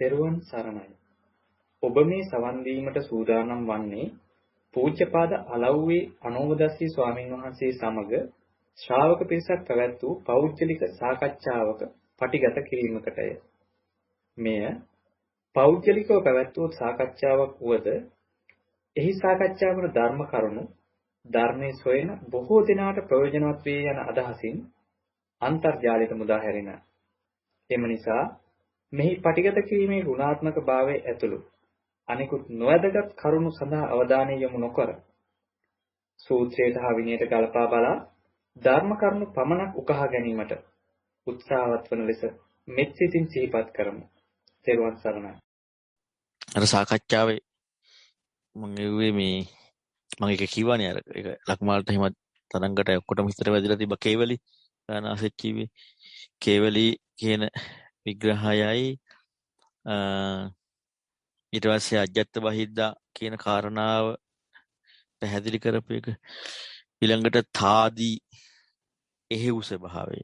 තෙරුවන් සරණයි. ඔබ මේ සවන් දීමට සූදානම් වන්නේ පූජ්‍යපාද අලව්වේ අනෝමදස්සී ස්වාමීන් වහන්සේ සමග ශ්‍රාවක පිරිසක් පැවැත් වූ පෞද්ගලික සාකච්ඡාවක පටිගත කිරීමකටය. මෙය පෞද්ගලිකව පැවැත් වූ සාකච්ඡාවක් වුවද එහි සාකච්ඡා වන ධර්ම කරුණු ධර්මයේ සොයන බොහෝ දෙනාට ප්‍රයෝජනවත් වේ යන අදහසින් අන්තර්ජාලයට මුදා හැරෙන. එම නිසා මෙහි පටිගත කිරීමේ ගුණාත්මක භාවය ඇතුළු අනිකුත් නොවැදගත් කරුණු සඳහා අවධානය යොමු නොකර සූත්‍රයට හා විනයට ගලපා බලා ධර්ම කරුණු පමණක් උකහා ගැනීමට උත්සාහවත් වන ලෙස මෙත් සිතින් සිහිපත් කරමු. තෙරුවන් සරණයි. අර සාකච්ඡාවේ මම එව්වේ මම එක කිව්වනේ අර ඒක ලක්මාල්ට එහෙම තරංගට ඔක්කොටම හිතට වැදිලා තිබ්බ කේවලි ගානාසෙත් කිව්වේ කේවලි කියන විග්‍රහයයි ඊට පස්සේ අජ්ජත් බහිද්දා කියන කාරණාව පැහැදිලි කරපු එක ඊළඟට තාදී එහෙව් ස්වභාවය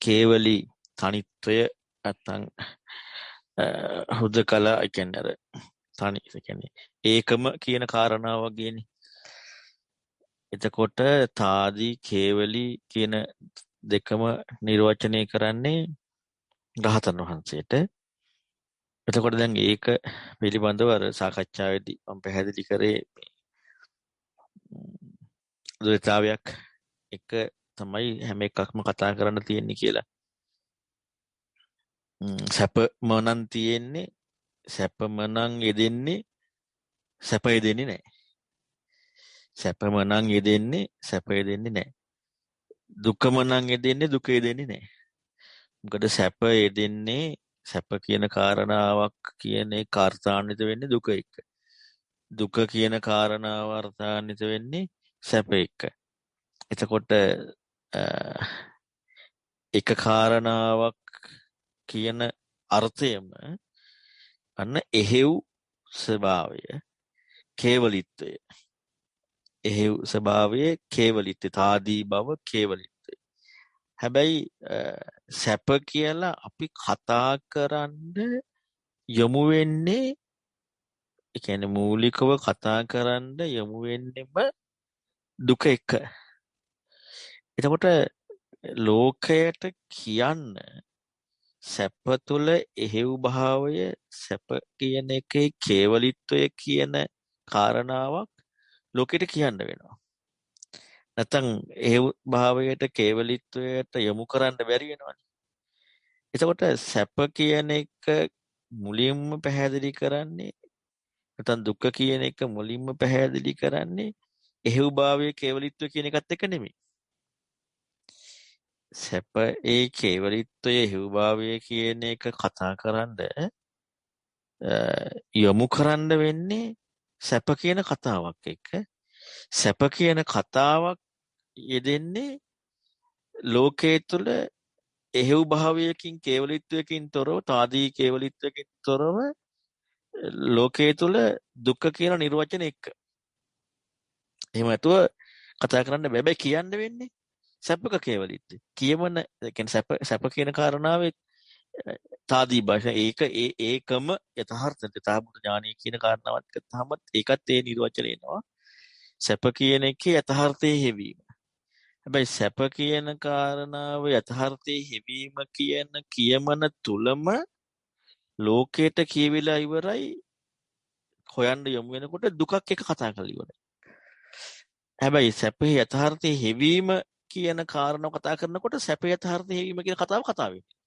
කේවලි තනිත්වය නැත්නම් හුදකලා කියන්නේ අර තනි කියන්නේ ඒකම කියන කාරණාව වගේනේ. එතකොට තාදී කේවලි කියන දෙකම නිර්වචනය කරන්නේ රහතන් වහන්සේට. එතකොට දැන් ඒක පිළිබඳව අර සාකච්ඡාවේදී මම පැහැදිලි කරේ දුරතාවයක් එක තමයි හැම එකක්ම කතා කරන්න තියෙන්නේ කියලා. සැපමනන් තියෙන්නේ සැපමනන් යෙදෙන්නේ සැප යෙදෙන්නේ නැහැ. සැපමනන් යෙදෙන්නේ සැප යෙදෙන්නේ නැහැ. දුකමනන් යෙදෙන්නේ දුක යෙදෙන්නේ නැහැ. මොකද සැප යෙදෙන්නේ සැප කියන කාරණාවක් කියන එක අර්ථාන්විත වෙන්නේ දුක එක්ක. දුක කියන කාරණාව අර්ථාන්විත වෙන්නේ සැප එක්ක. එතකොට එක කාරණාවක් කියන අර්ථයම අන්න එහෙව් ස්වභාවය කේවලිත්වය. එහෙව් ස්වභාවය කේවලිත්වය තාදී බව කේවලිත්වය. හැබැයි සැප කියලා අපි කතා කරන්න යොමු වෙන්නේ ඒ කියන්නේ මූලිකව කතා කරන්න යොමු වෙන්නෙම දුක එක. එතකොට ලෝකයට කියන්න සැප තුළ එහෙව් භාවය සැප කියන එකේ කේවලිත්වය කියන කාරණාවක් ලෝකෙට කියන්න වෙනවා. නැත්තම් එහෙව් භාවයට කේවලිත්වයට යොමු කරන්න බැරි වෙනවනේ. එතකොට සැප කියන එක මුලින්ම පැහැදිලි කරන්නේ නැත්නම් දුක කියන එක මුලින්ම පැහැදිලි කරන්නේ එහෙව් භාවයේ කේවලිත්වය කියන එකත් එක නෙමෙයි. සැප ඒ කේවලිත්වය එහෙව් භාවය කියන එක කතා කරන්න යොමු කරන්න වෙන්නේ සැප කියන කතාවක් එක්ක. සැප කියන කතාවක් යෙදෙන්නේ ලෝකයේ තුල එහෙව් භාවයකින් කේවලිත්වයකින් තොරව තාදී කේවලිත්වයකින් තොරව ලෝකයේ තුල දුක්ඛ කියන නිර්වචන එක්ක. එහෙම නැතුව කතා කරන්න බෑ කියන්න වෙන්නේ සැපක කේවලිත්වය. කියමන කියන්නේ සැප කියන කාරණාවේ තාදී භාෂා ඒකම යථාර්ථ තථාගත ඥානීය කියන කාරණාවත් ගත්තාම ඒකත් ඒ නිර්වචනය එනවා. සැප කියන එකේ යථාර්ථයේ හෙවීම. හැබැයි සැප කියන කාරණාව යථාර්ථයේ හෙවීම කියන කියමන තුලම ලෝකයට කියවිලා ඉවරයි හොයන්න යොමු වෙනකොට දුකක් එක කතා කරලා ඉවරයි. හැබැයි සැපේ යථාර්ථයේ හෙවීම කියන කාරණාව කතා කරනකොට සැපේ යථාර්ථයේ හෙවීම කියන කතාව කතා වෙන්නේ.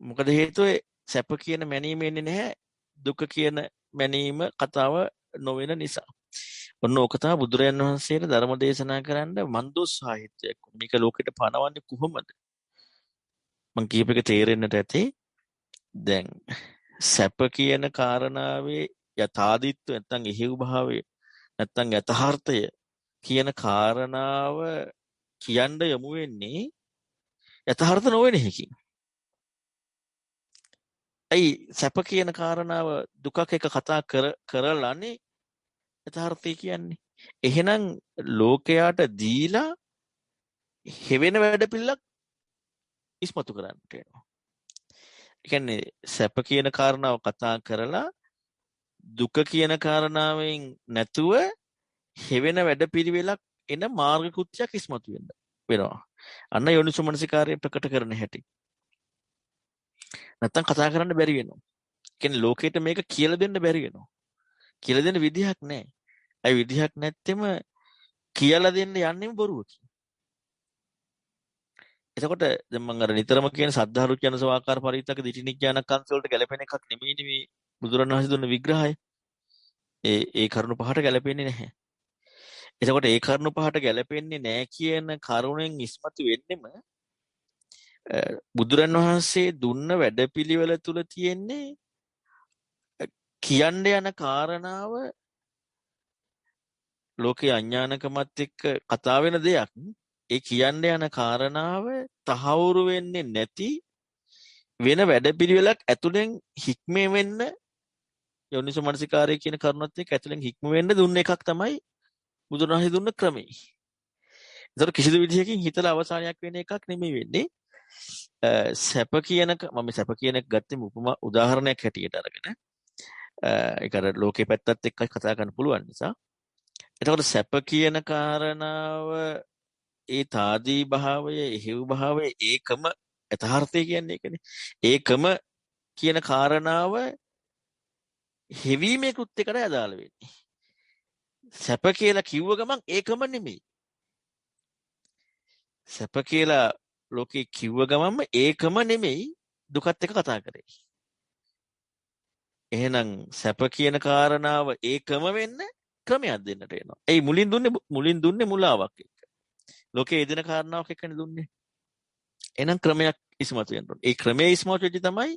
මොකද හේතුව සැප කියන මැනීම එන්නේ නැහැ දුක කියන මැනීම කතාව නොවන නිසා. ඔන්න ඕක තමයි බුදුරයන් වහන්සේට ධර්ම දේශනා කරන්න මන්දෝ සාහිත්‍යයක්. මේක ලෝකෙට පනවන්නේ කොහොමද? මං කියප එක තේරෙන්නට ඇති. දැන් සැප කියන කාරණාවේ යථාදිත්ව නැත්නම් එහෙව් භාවය නැත්නම් යථාර්ථය කියන කාරණාව කියන්න යමු වෙන්නේ යථාර්ථ නොවන එකකින්. ඇයි සැප කියන කාරණාව දුකක් එක කතා කරලානේ යථාර්ථය කියන්නේ. එහෙනම් ලෝකයාට දීලා හෙවෙන වැඩ පිළිලක් ඉස්මතු කරන්නට වෙනවා. ඒ කියන්නේ සැප කියන කාරණාව කතා කරලා දුක කියන කාරණාවෙන් නැතුව හෙවෙන වැඩපිළිවෙලක් එන මාර්ග කෘත්‍යයක් ඉස්මතු වෙනවා. අන්න යෝනිසෝමනසිකාරය ප්‍රකට කරන හැටි. නැත්තම් කතා කරන්න බැරි වෙනවා. කියන්නේ ලෝකෙට මේක කියලා දෙන්න බැරි වෙනවා. කියලා දෙන්න විදිහක් නැහැ. ඒ විදිහක් නැත්තෙම කියලා දෙන්න යන්නේම බොරුවකින්. එතකොට දැන් මම අර නිතරම කියන සද්ධාරුචි යන සවාකාර පරිවිතක දිටිනිඥානකංශ වලට ගැලපෙන එකක් නෙමෙයි මේ බුදුරණවහන්සේ දුන්න විග්‍රහය. ඒ කරුණු පහට ගැලපෙන්නේ නැහැ. එතකොට ඒ කරුණු පහට ගැලපෙන්නේ නැහැ කියන කරුණෙන් ඉස්මතු වෙන්නෙම බුදුරණවහන්සේ දුන්න වැඩපිළිවෙල තුල තියෙන්නේ කියන්න යන කාරණාව ලෝකේ අඥානකමත් එක්ක කතා වෙන දෙයක්. ඒ කියන්න යන කාරණාව තහවුරු වෙන්නේ නැති වෙන වැඩපිළිවෙලක් ඇතුලෙන් හික්මේ වෙන්න යෝනිසෝමනසිකාරය කියන කරුණත් එක්ක ඇතුලෙන් හික්ම වෙන්න දුන්න එකක් තමයි බුදුරණවහන්සේ දුන්න ක්‍රමය. ඒතර කිසිදු විදිහකින් හිතලා අවසානයක් වෙන එකක් නෙමෙයි වෙන්නේ. සැප කියනක මම සැප කියන එක ගත්තේ උපමා උදාහරණයක් හැටියට අරගෙන. ඒක අර ලෝකේ පැත්තත් එක්ක කතා කරන්න පුළුවන් නිසා. එතකොට සැප කියන කාරණාව ඒ తాදී භාවය, එහෙව් භාවය ඒකම යථාර්ථය කියන්නේ ඒකනේ. ඒකම කියන කාරණාව හෙවීමේ කෘත්‍යයකට අදාළ වෙන්නේ. සැප කියලා කිව්ව ගමන් ඒකම නෙමෙයි. සැප කියලා ලෝකේ කිව්ව ගමන්ම ඒකම නෙමෙයි දුකත් එක්ක කතා කරේ. එහෙනම් සැප කියන කාරණාව ඒකම වෙන්න ක්‍රමයක් දෙන්නට වෙනවා. ඒ මුලින් දුන්නේ මුලාවක් එක්ක. ලෝකේ යෙදෙන කාරණාවක් එක්කනේ දුන්නේ. එහෙනම් ක්‍රමයක් ඉස්මතු වෙන්න ඕනේ. ඒ ක්‍රමයේ ඉස්මතු වෙච්ච තමයි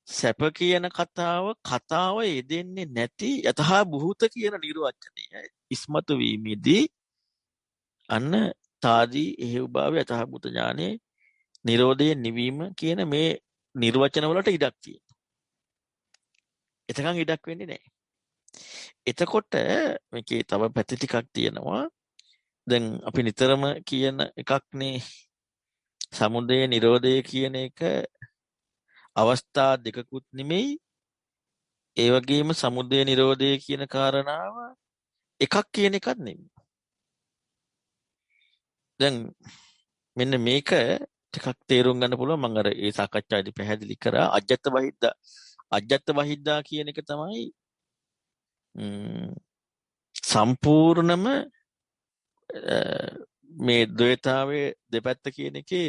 සැප කියන කතාව යෙදෙන්නේ නැති යතහා භූත කියන නිර්වචනය ඉස්මතු වීමේදී අන්න తాදී එහෙව් භාවය යතහා භූත ඥානයේ නිරෝධයේ නිවීම කියන මේ නිර්වචන වලට ඉඩක් තියෙනවා. එතකන් ඉඩක් වෙන්නේ නැහැ. එතකොට මේකේ තව පැති ටිකක් තියෙනවා. දැන් අපි නිතරම කියන එකක්නේ සමුදය නිරෝධය කියන එක අවස්ථා දෙකකුත් නෙමෙයි. ඒ වගේම සමුදය නිරෝධය කියන කාරණාව එකක් කියන එකක් නෙමෙයි. දැන් මෙන්න මේක ටිකක් තේරුම් ගන්න පුළුවන්. මම අර ඒ සාකච්ඡාවේදී පැහැදිලි කරා අජ්ජත් වහිද්දා කියන එක තමයි සම්පූර්ණම මේ ද්වේතාවයේ දෙපැත්ත කියන එකේ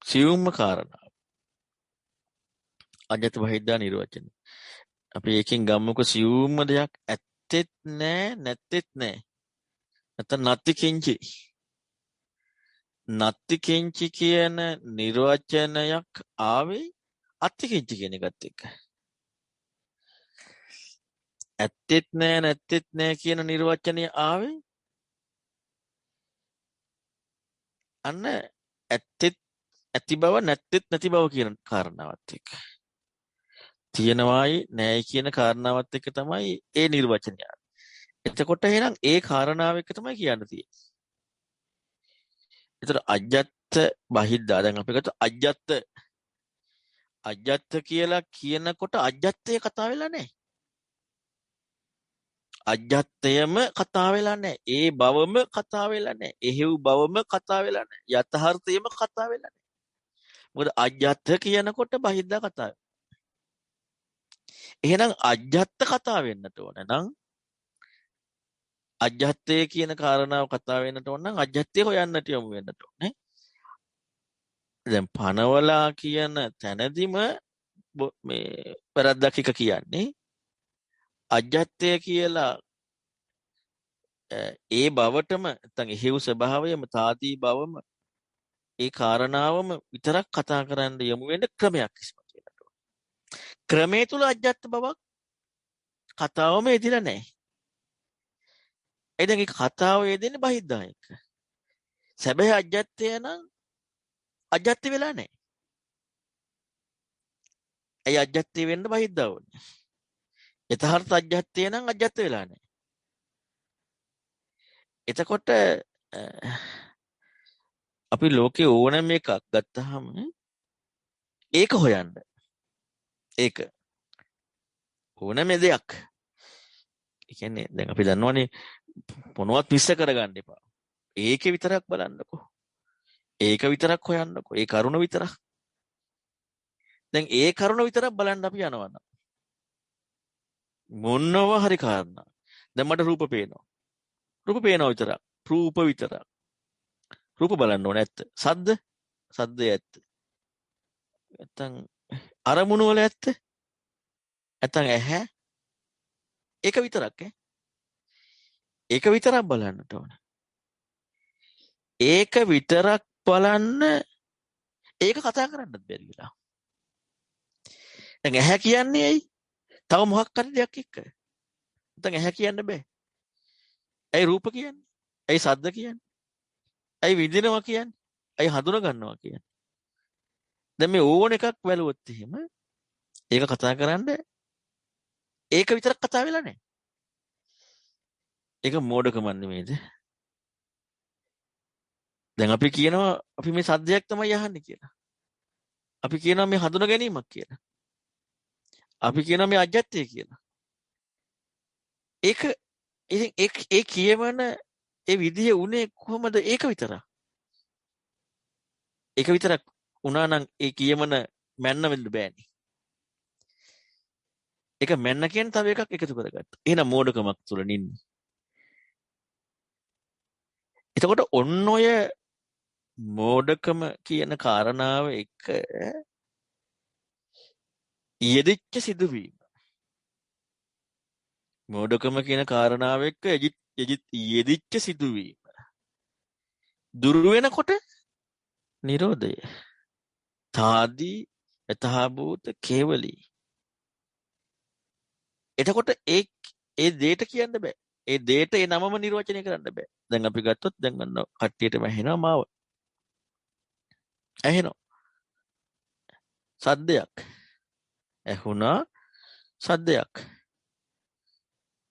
සියුම්ම කාරණාව. අජ්ජත් වහිද්දා නිර්වචනය. අපි ඒකෙන් ගම්මුක සියුම්ම දෙයක් ඇත්තෙත් නෑ නැත්තෙත් නෑ. නැත්නම් නත්ති කිංචි. නත්ති කිංචි කියන නිර්වචනයක් ආවේ අත්ති කිංචි කියන එකත් එක්ක. ඇත්තෙත් නෑ නැත්තෙත් නෑ කියන නිර්වචනය ආවේ අන්න ඇත්තෙත් ඇති බව නැත්තෙත් නැති බව කියන කාරණාවත් එක්ක. තියෙනවායි නෑයි කියන කාරණාවත් එක්ක තමයි ඒ නිර්වචනය. එතකොට එහෙනම් ඒ කාරණාව එක්ක තමයි කියන්න තියෙන්නේ. ඒතර අජ්ජත් බහිද්දා දැන් අපි ගත්ත අජ්ජත් කියලා කියනකොට අජ්ජත්ය කතා වෙලා නැහැ. අජ්ජත්යම කතා වෙලා නැහැ. ඒ බවම කතා වෙලා නැහැ. එහෙව් බවම කතා වෙලා නැහැ. යථාර්ථයම කතා වෙලා නැහැ. මොකද අජ්ජත් කියනකොට බහිද්දා කතා වෙනවා. එහෙනම් අජ්ජත් කතා වෙන්නට ඕන නම් අජ්ජත්ය කියන කාරණාව කතා වෙන්නට ඕන නම් අජ්ජත්ය හොයන්නට යමු වෙන්නට ඕනේ. දැන් පනවලා කියන තැනදිම මේ වැරද්දක් එක කියන්නේ අජ්ජත්ය කියලා ඒ බවටම නැත්නම් එහෙව් ස්වභාවයම තාදී බවම ඒ කාරණාවම විතරක් කතා කරන්න යමු වෙන ක්‍රමයක් ඉස්මතු වෙනට ඕන. ක්‍රමයේ තුල අජ්ජත් බවක් කතාවම එදිලා නැහැ. ඒ දැන් ඒ කතාව යෙදෙන්නේ බහිද්දා එක්ක. සැබෑ අජ්ජත්ය නම් අජ්ජත් වෙලා නැහැ. ඒ අජ්ජත්ය වෙන්න බහිද්දා ඕනේ. යථාර්ථ අජ්ජත්ය නම් අජ්ජත් වෙලා නැහැ. එතකොට අපි ලෝකේ ඕනෑම එකක් ගත්තාම ඒක හොයන්න. ඒක ඕනම දෙයක්. ඒ කියන්නේ දැන් අපි දන්නවනේ මොනවත් මිස් කරගන්න එපා. ඒකේ විතරක් බලන්නකෝ. ඒක විතරක් හොයන්නකෝ. ඒ කරුණ විතරක්. දැන් ඒ කරුණ විතරක් බලන්න අපි යනවා නම් මොනවා හරි කාරණා. දැන් මට රූප පේනවා. රූප පේනවා විතරක්. රූප විතරක්. රූප බලන්න ඕනේ ඇත්ත. සද්ද සද්දය ඇත්ත. නැත්තම් අරමුණු වල ඇත්ත. නැත්තම් ඇහැ. ඒක විතරක් ඈ. ඒක විතරක් බලන්නට ඕන. ඒක විතරක් බලන්න ඒක කතා කරන්නත් බැරි වෙලා. දැන් ඇහැ කියන්නේ ඇයි? තව මොකක් හරි දෙයක් එක්ක. නැත්තම් ඇහැ කියන්න බෑ. ඇයි රූප කියන්නේ? ඇයි ශබ්ද කියන්නේ? ඇයි විඳිනවා කියන්නේ? ඇයි හඳුනා ගන්නවා කියන්නේ? දැන් මේ ඕන එකක් වැළුවොත් එහෙම ඒක කතා කරන්න ඒක විතරක් කතා වෙලා නැහැ. ඒක මෝඩකම නෙමෙයිද? දැන් අපි කියනවා අපි මේ සද්දයක් තමයි අහන්නේ කියලා. අපි කියනවා මේ හඳුනා ගැනීමක් කියලා. අපි කියනවා මේ අජ්ජත්ය කියලා. ඒක ඉතින් ඒ කියවන ඒ විදිය උනේ කොහොමද? ඒක විතරක්. ඒක විතරක් උනා නම් ඒ කියවන මැන්න වෙන්න බෑනේ. ඒක මැන්න කියන්නේ තව එකක් එකතු කරගත්තා. එහෙනම් මෝඩකමක් තුල නින්නේ. එතකොට ඔන්න ඔය මෝඩකම කියන කාරණාව එක යෙදිච්ච සිදුවීම. මෝඩකම කියන කාරණාව එක්ක යෙදිච්ච සිදුවීම. දුරු වෙනකොට නිරෝධය. තාදී යථාභූත කේවලී. එතකොට ඒ දේට කියන්න බෑ. ඒ දේට ඒ නමම නිර්වචනය කරන්න බෑ. දැන් අපි ගත්තොත් දැන් අන්න කට්ටියටම ඇහෙනවා මාව. ඇහෙනවා. සද්දයක්. ඇහුණා සද්දයක්.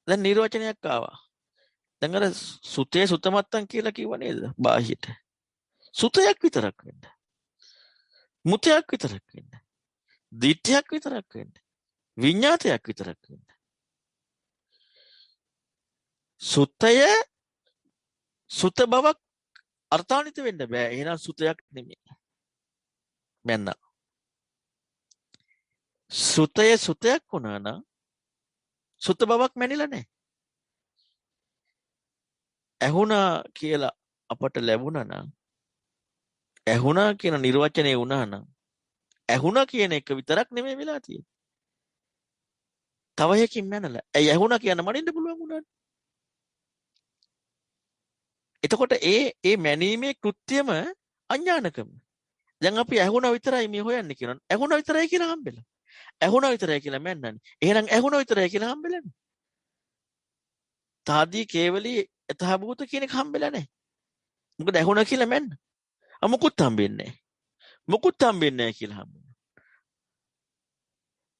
දැන් නිර්වචනයක් ආවා. දැන් අර සුතේ සුතමත්තන් කියලා කිව්ව නේද? බාහියට. සුතයක් විතරක් වෙන්න. මුතයක් විතරක් වෙන්න. දිට්ඨියක් විතරක් වෙන්න. විඤ්ඤාතයක් විතරක් වෙන්න. සුතය සුත බවක් අර්ථාන්විත වෙන්න බෑ. එහෙනම් සුතයක් නෙමෙයි. මෙන්න. සුතය සුතයක් වුණා නම් සුත බවක් මැනිලා නැහැ. ඇහුණා කියලා අපට ලැබුණා නම් ඇහුණා කියන නිර්වචනය වුණා නම් ඇහුණා කියන එක විතරක් නෙමෙයි වෙලා තියෙන්නේ. තව එකකින් මැනලා. ඇයි ඇහුණා කියන මනින්න පුළුවන් වුණානේ. එතකොට ඒ මැනීමේ කෘත්‍යම අඥානකම. දැන් අපි ඇහුණා විතරයි මේ හොයන්නේ කියනවා. ඇහුණා විතරයි කියලා හම්බෙලා. ඇහුණා විතරයි කියලා මැන්නන්නේ. එහෙනම් ඇහුණා විතරයි කියලා හම්බෙලානේ. තාදී කේවලී යථාභූත කියන එක හම්බෙලා නැහැ. මොකද ඇහුණා කියලා මැන්න. මොකුත් හම්බෙන්නේ නැහැ. මොකුත් හම්බෙන්නේ නැහැ කියලා හම්බුනා.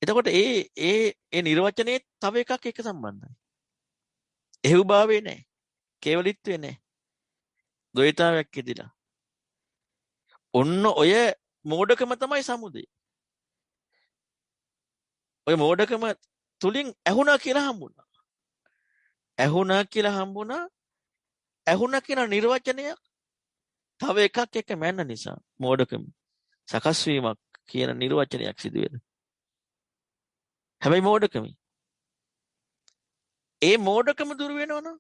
එතකොට ඒ නිර්වචනයේ තව එකක් එක සම්බන්ධයි. එහෙව්භාවේ නැහැ. කේවලිත්වේ නැහැ. ද්වෛතාවයක් ඉදිලා. ඔන්න ඔය මෝඩකම තමයි සමුදය. ඔය මෝඩකම තුලින් ඇහුණා කියලා හම්බුණා. ඇහුණා කියලා හම්බුණා. ඇහුණා කියන නිර්වචනය තව එකක් එක මැන්න නිසා මෝඩකම සකස් වීමක් කියන නිර්වචනයක් සිදු වෙනවා. හැබැයි මෝඩකමයි. ඒ මෝඩකම දුර වෙනවනම්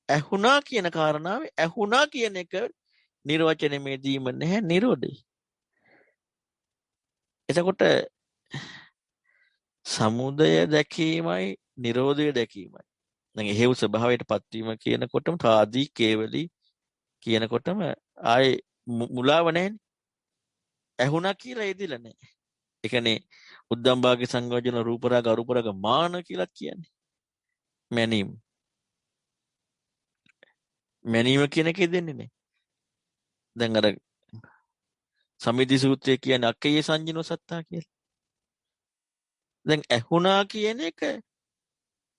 ඇහුණා කියන කාරණාවේ ඇහුණා කියන එක නිර්වචනයේ දීම නැහැ නිරෝධය. එතකොට සමුදය දැකීමයි නිරෝධය දැකීමයි. දැන් හේව ස්වභාවයට පත්වීම කියනකොටම තාදී කේවලී කියනකොටම ආයේ මුලාව නැහැනේ. ඇහුණා කියලා එදිලා නැහැ. ඒ කියන්නේ උද්දම්භාග සංයෝජන රූප රාග අරූප රාග මාන කියලා කියන්නේ. මැනීම. මැනීම කියන එකේ දෙන්නේ නැහැ. දැන් අර සමිධි සූත්‍රය කියන්නේ අක්කේ සංජිනෝ සත්තා කියලා. දැන් ඇහුණා කියන එක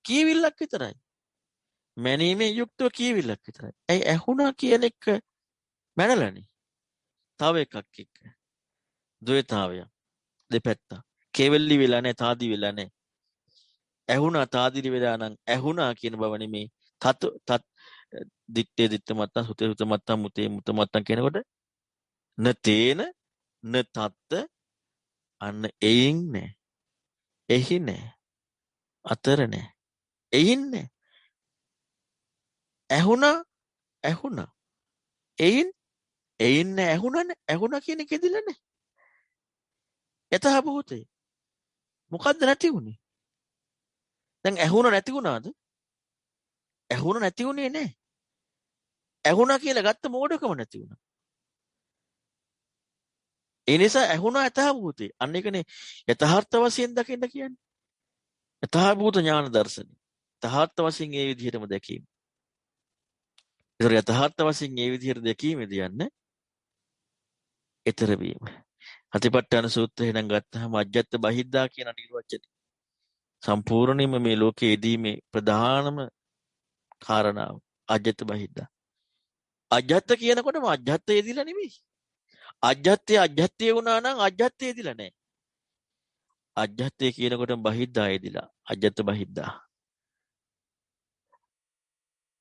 කියවිල්ලක් විතරයි. මැනීමේ යුක්තව කියවිල්ලක් විතරයි. ඇයි ඇහුණා කියන එක මැනලානේ. තව එකක් එක්ක. ද්වේතාවය. දෙපැත්ත. කේවලි වෙලා නැහැ, තාදි වෙලා නැහැ. ඇහුණා තාදිරි වෙලා නම් ඇහුණා කියන බව නෙමේ. තත් දිත්තේ දිත්ත මත්තන් සුතේ සුත මත්තන් මුතේ මුත මත්තන් කියනකොට න තේන න තත්ත අන්න එයින් නෑ. එහි නෑ. අතර නෑ. එයින් නෑ. ඇහුණා එයින් නෑ. ඇහුණා කියන එක එදිලා නෑ. යතහ භූතේ. මොකද්ද නැති වුනේ? දැන් ඇහුණ නැති වුණාද? ඇහුණ නැති වුණේ නෑ. ඇහුණා කියලා ගත්ත මෝඩකම නැති වුණා. ඒ නිසා ඇහුණා යතහ භූතේ. අන්න ඒකනේ යථාර්ථ වශයෙන් දකින්න කියන්නේ. යතහ භූත ඥාන දර්ශනය. යථාර්ථ වශයෙන් ඒ විදිහටම දැකීම. ඒතර යථාර්ථ වශයෙන් ඒ විදිහට දැකීමේදී යන්නේ ඊතර වීම. අතිපට්ඨාන සූත්‍රය නම් ගත්තාම අජ්ජත් බහිද්දා කියන නිර්වචනය සම්පූර්ණයෙන්ම මේ ලෝකයේදී මේ ප්‍රධානම කාරණාව අජ්ජත් බහිද්දා. අජ්ජත් කියනකොටම අජ්ජත් යෙදිලා නෙමෙයි. අජ්ජත්ය වුණා නම් අජ්ජත් යෙදිලා නැහැ. අජ්ජත්ය කියනකොටම බහිද්දා යෙදිලා. අජ්ජත් බහිද්දා.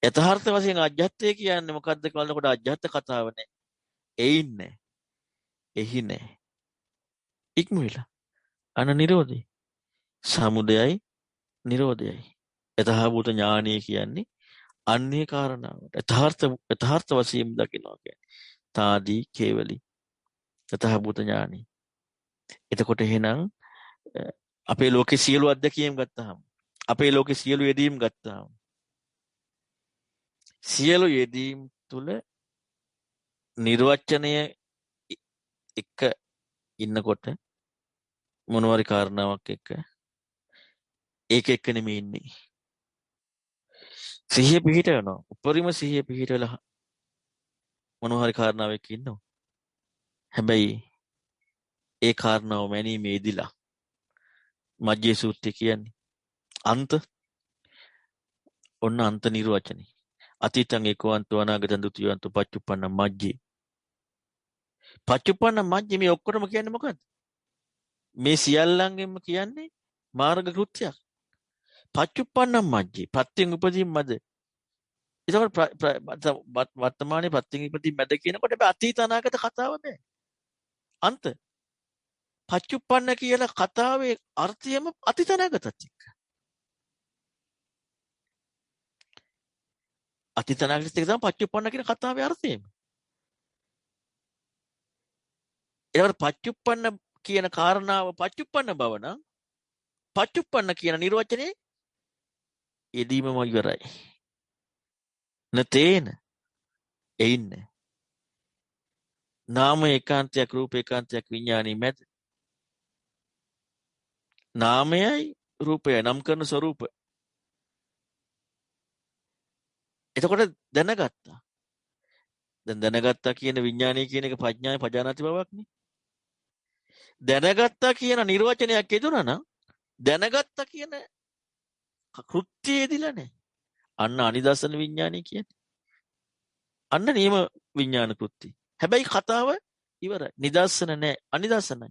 යථාර්ථ වශයෙන් අජ්ජත්ය කියන්නේ මොකද්ද කියනකොට අජ්ජත් කතාව නෑ. එයින් නෑ. එහි නෑ. ඉක්ම වෙලා. අන නිරෝධය. සමුදයයි නිරෝධයයි. යථාභූත ඥානය කියන්නේ අන්නේ කාරණාවට. යථාර්ථ වශයෙන් දකිනවා කියන්නේ. තාදී කේවලි. යථාභූත ඥානය. එතකොට එහෙනම් අපේ ලෝකේ සියලු අත්දැකීම් ගත්තාම අපේ ලෝකේ සියලු යෙදීම් ගත්තාම සියලු යෙදීම් තුල නිර්වචනය එක ඉන්නකොට මොනවාරි කාරණාවක් එක්ක ඒක එක්ක නෙමෙයි ඉන්නේ. සිහිය පිහිටවනවා. උපරිම සිහිය පිහිටවලා මොනවාරි කාරණාවක් ඉන්නවා. හැබැයි ඒ කාරණාව මැනීමේදීලා මජ්ජේ සූත්‍රය කියන්නේ අන්ත ඔන්න අන්ත නිර්වචනයි. අතීතං ඒකවන්තෝ අනාගතං දුතියවන්තෝ පච්චුප්පන්න මජ්ජේ. පච්චුප්පන්න මජ්ජේ මේ ඔක්කොටම කියන්නේ මොකද්ද? මේ සියල්ලංගෙම කියන්නේ මාර්ග කෘත්‍යයක්. පච්චුප්පන්න මජ්ජේ. පත්‍යෙන් උපදීන් මැද. ඒතකොට වර්තමානයේ පත්‍යෙන් උපදීන් මැද කියනකොට අතීත අනාගත කතාව නෑ. අන්ත. පච්චුප්පන්න කියලා කතාවේ අර්ථයම අතීත අනාගතත් එක්ක. අතීත අනාගතත් එක්ක තමයි පච්චුප්පන්න කියන කතාවේ අර්ථයම. ඒකට පච්චුප්පන්න කියන කාරණාව පච්චුප්පන්න බව නම් පච්චුප්පන්න කියන නිර්වචනේ යෙදීමම ඉවරයි. නතේන එයින් නාම ඒකාන්තයක් රූප ඒකාන්තයක් විඥානීය මැද නාමයයි රූපයයි නම් කරන ස්වરૂප. එතකොට දැනගත්තා. දැන් දැනගත්තා කියන විඥානීය කියන එක ප්‍රඥාවේ පජානාති බවක් නේ. දැනගත්තා කියන නිර්වචනයක් යෙදුණා නම් දැනගත්තා කියන කෘත්‍යයේදීලා නැහැ. අන්න අනිදර්ශන විඥානය කියන්නේ. අන්න නියම විඥාන කෘත්‍ය. හැබැයි කතාව ඉවරයි. නිදර්ශන නැහැ. අනිදර්ශනයි.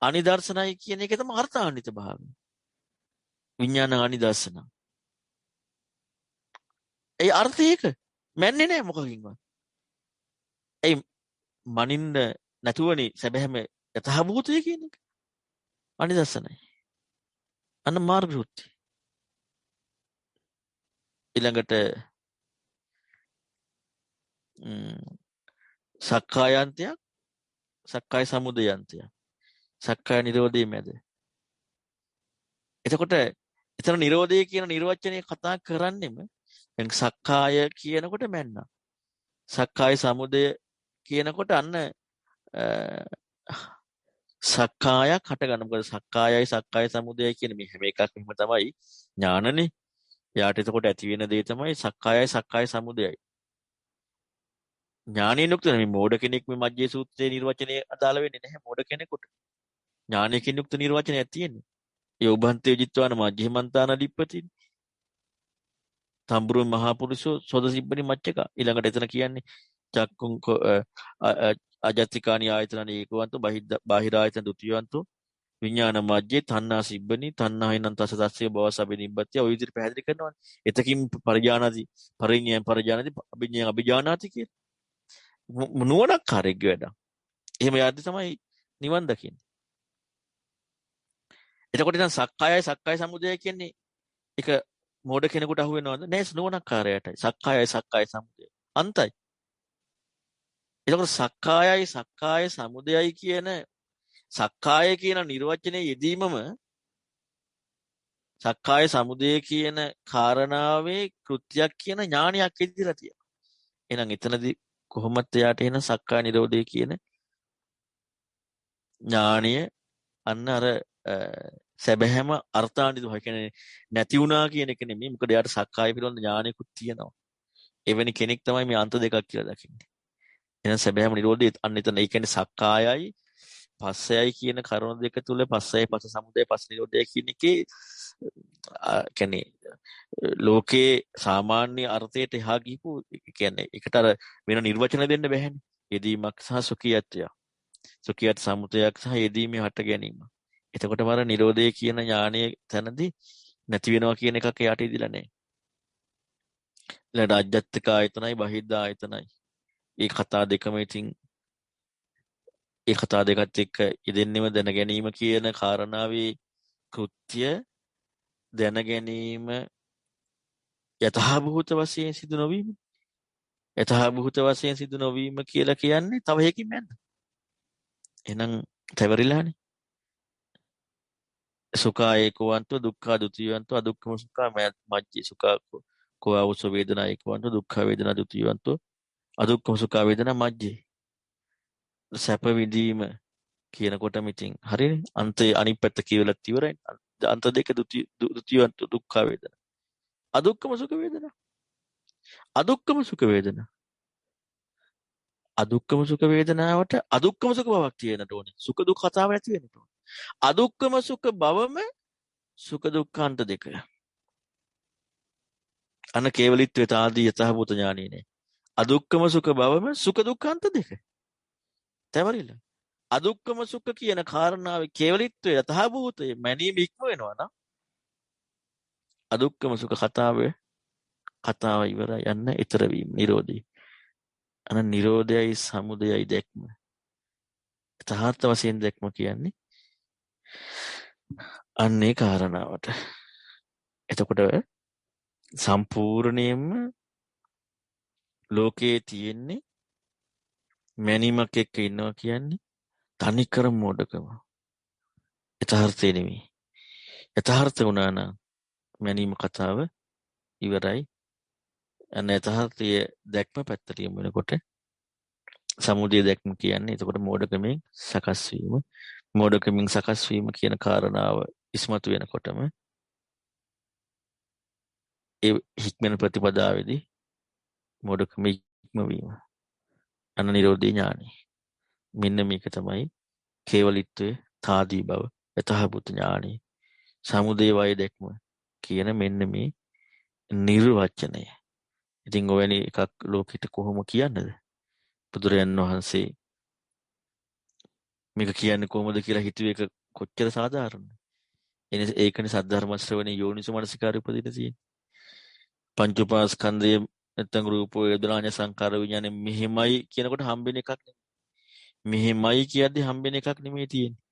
අනිදර්ශනයි කියන එක තමයි අර්ථාන්විත භාවය. විඥාන අනිදර්ශන. ඒ අර්ථය ඒක. මැන්නේ නැහැ මොකකින්වත්. ඒ මනින්න නැතුවනේ සැබෑම යථාභූතය කියන එක. අනිදර්ශනයි. අන්න මාර්ග කෘත්‍ය. ඊළඟට සක්කායන්තයක් සක්කාය සමුදයන්තයක් සක්කාය නිරෝධයේ මැද. එතකොට එතන නිරෝධය කියන නිර්වචනය කතා කරන්නෙම දැන් සක්කාය කියනකොට මැන්නා. සක්කාය සමුදය කියනකොට අන්න සක්කායක් හටගන්න. මොකද සක්කායයි සක්කාය සමුදයයි කියන මේ හැම එකක්ම තමයි ඥානනේ. යාට එතකොට ඇති වෙන දේ තමයි සක්කායයි සක්කාය සමුදයයි. ඥානෙන් යුක්ත මේ මෝඩ කෙනෙක් මේ මජ්ජේ සූත්‍රයේ නිර්වචනයේ අදාළ වෙන්නේ නැහැ මෝඩ කෙනෙකුට. ඥානයෙන් යුක්ත නිර්වචනයක් තියෙන්නේ. යෝභන්තේ විජිත්වාන මජ්ජේමන්තාන ලිප්පති. තම්බුරු මහා පුරුෂෝ සෝදසිබ්බනි මච්චක. ඊළඟට එතන කියන්නේ චක්කුං අජත්තිකානි ආයතනනි ඒකවන්තෝ බාහිර ආයතන දුතියවන්තෝ විඥාන මජ්ජේ තණ්හා සිබ්බනි තණ්හාවෙන් තස තස්සේ භව සබ්බේ නිබ්බත්‍ය ඔය විදිහට පැහැදිලි කරනවානේ. එතකින් පරිඥානාති පරිඥයන් පරිඥානාති අභිඥයන් අභිඥානාති කියලා. නුවණක් කාර්යයක් වැඩ. එහෙම යද්දි තමයි නිවන් දකින්නේ. එතකොට ඉතින් සක්කායයි සක්කාය සමුදය කියන්නේ ඒක මෝඩ කෙනෙකුට අහු වෙනවද? නෑ නුවණක් කාර්යයටයි. සක්කායයි සක්කාය සමුදය. අන්තයි. එතකොට සක්කායයි සක්කාය සමුදයයි කියන සක්කාය කියන නිර්වචනයේ යෙදීමම සක්කාය සමුදය කියන කාරණාවේ කෘත්‍යයක් කියන ඥානයක් ඉදිරියට තියෙනවා. එහෙනම් එතනදී කොහොමද එයාට එන සක්කාය නිරෝධය කියන ඥානය අන්න අර සැබෑම අර්ථාන්විතව කියන්නේ නැති වුණා කියන එක නෙමෙයි. මොකද එයාට සක්කාය පිළිබඳ ඥානයකුත් තියෙනවා. එවැනි කෙනෙක් තමයි මේ අන්ත දෙකක් කියලා දකින්නේ. එහෙනම් සැබෑම නිරෝධය අන්න එතන. ඒ කියන්නේ සක්කායයි පස්සයයි කියන කරුණු දෙක තුල පස්සයයි පස්ස සමුදය පස්ස නිරෝධය කියන එකේ කියන්නේ ලෝකේ සාමාන්‍ය අර්ථයට එහා ගිහපු කියන්නේ ඒකට අර වෙන නිර්වචන දෙන්න බැහැනේ. යෙදීමක් සහ සුඛියත්වය. සුඛියත් සමුදයක් සහ යෙදීමේ හට ගැනීම. එතකොට මර නිරෝධය කියන ඥානයේ තැනදී නැති වෙනවා කියන එකක් එයාට ඉදිලා නැහැ. ඊළඟ ආජ්ජත්තික ආයතනයි බහිද්ධ ආයතනයි. මේ කතා දෙකම ඉතින් ඒ කතා දෙකත් එක්ක යෙදෙන්නෙම දැන ගැනීම කියන කාරණාවේ කෘත්‍ය දැන ගැනීම යථාභූත වශයෙන් සිදු නොවීම. යථාභූත වශයෙන් සිදු නොවීම කියලා කියන්නේ තව එකකින් යන්න. එහෙනම් තවරිලානේ. සුඛා ඒකවන්තෝ දුක්ඛා ဒ ුතියවන්තෝ අදුක්ඛම සුඛා මජ්ජේ සුඛා කෝවස වේදනා ඒකවන්තෝ දුක්ඛ වේදනා ဒ ුතියවන්තෝ අදුක්ඛම සුඛා වේදනා මජ්ජේ. සැප විඳීම කියනකොටම ඉතින් හරිනේ. අන්තේ අනිත් පැත්ත කියවලත් ඉවරයි. අන්ත දෙක ဒ ුතියවන්තෝ දුක්ඛ වේදනා. අදුක්ඛම සුඛ වේදනා. අදුක්ඛම සුඛ වේදනා. අදුක්ඛම සුඛ වේදනාවට අදුක්ඛම සුඛ බවක් තියෙන්නට ඕනේ. සුඛ දුක් කතාව නැති වෙන්නට ඕනේ. අදුක්ඛම සුඛ බවම සුඛ දුක්ඛාන්ත දෙක. අන කේවලිත්වයට ආදී යථාභූත ඥානෙ නේ. අදුක්ඛම සුඛ බවම සුඛ දුක්ඛාන්ත දෙක. තවරිල. අදුක්ඛම සුඛ කියන කාරණාවේ කේවලිත්වය යථාභූතයේ මැනීම ඉක්ම වෙනවා නම් අදුක්ඛම සුඛ කතාව ඉවරයි යන්න ඊතර වීම නිරෝධී. අන නිරෝධයයි සමුදයයි දැක්ම. යථාර්ථ වශයෙන් දැක්ම කියන්නේ අන්නේ කාරණාවට. එතකොට සම්පූර්ණයෙන්ම ලෝකයේ තියෙන්නේ මැනීමක් එක්ක ඉන්නවා කියන්නේ තනිකර මොඩකම. යථාර්ථය නෙමෙයි. යථාර්ථ වුණා නම් මැනීම කතාව ඉවරයි. අන්න යථාර්ථයේ දැක්ම පැත්තට යමු වෙනකොට සමුදය දැක්ම කියන්නේ එතකොට මොඩකමෙන් සකස් වීම. මොඩකමින් සකස් වීම කියන කාරණාව ඉස්මතු වෙනකොටම ඒ හික්මන ප්‍රතිපදාවේදී මොඩකම ඉක්මවීම අන නිරෝධී ඥානයි. මෙන්න මේක තමයි කේවලිත්වයේ තාදී බව යථාභූත ඥානයි. සමුදය වය දැක්ම කියන මෙන්න මේ නිර්වචනය. ඉතින් ඔවැනි එකක් ලෝකෙට කොහොම කියන්නද? බුදුරයන් වහන්සේ මේක කියන්නේ කොහොමද කියලා හිතුවේ එක කොච්චර සාධාරණද? ඒකනේ සද්ධර්ම ශ්‍රවණේ යෝනිසෝ මනසිකාරය උපදින තියෙන්නේ. පංච උපාස්කන්ධය නැත්නම් රූප වේදනා සංකාර විඥාන මෙහෙමයි කියනකොට හම්බෙන එකක් නෙමෙයි. මෙහෙමයි කියද්දි හම්බෙන එකක් නෙමෙයි තියෙන්නේ.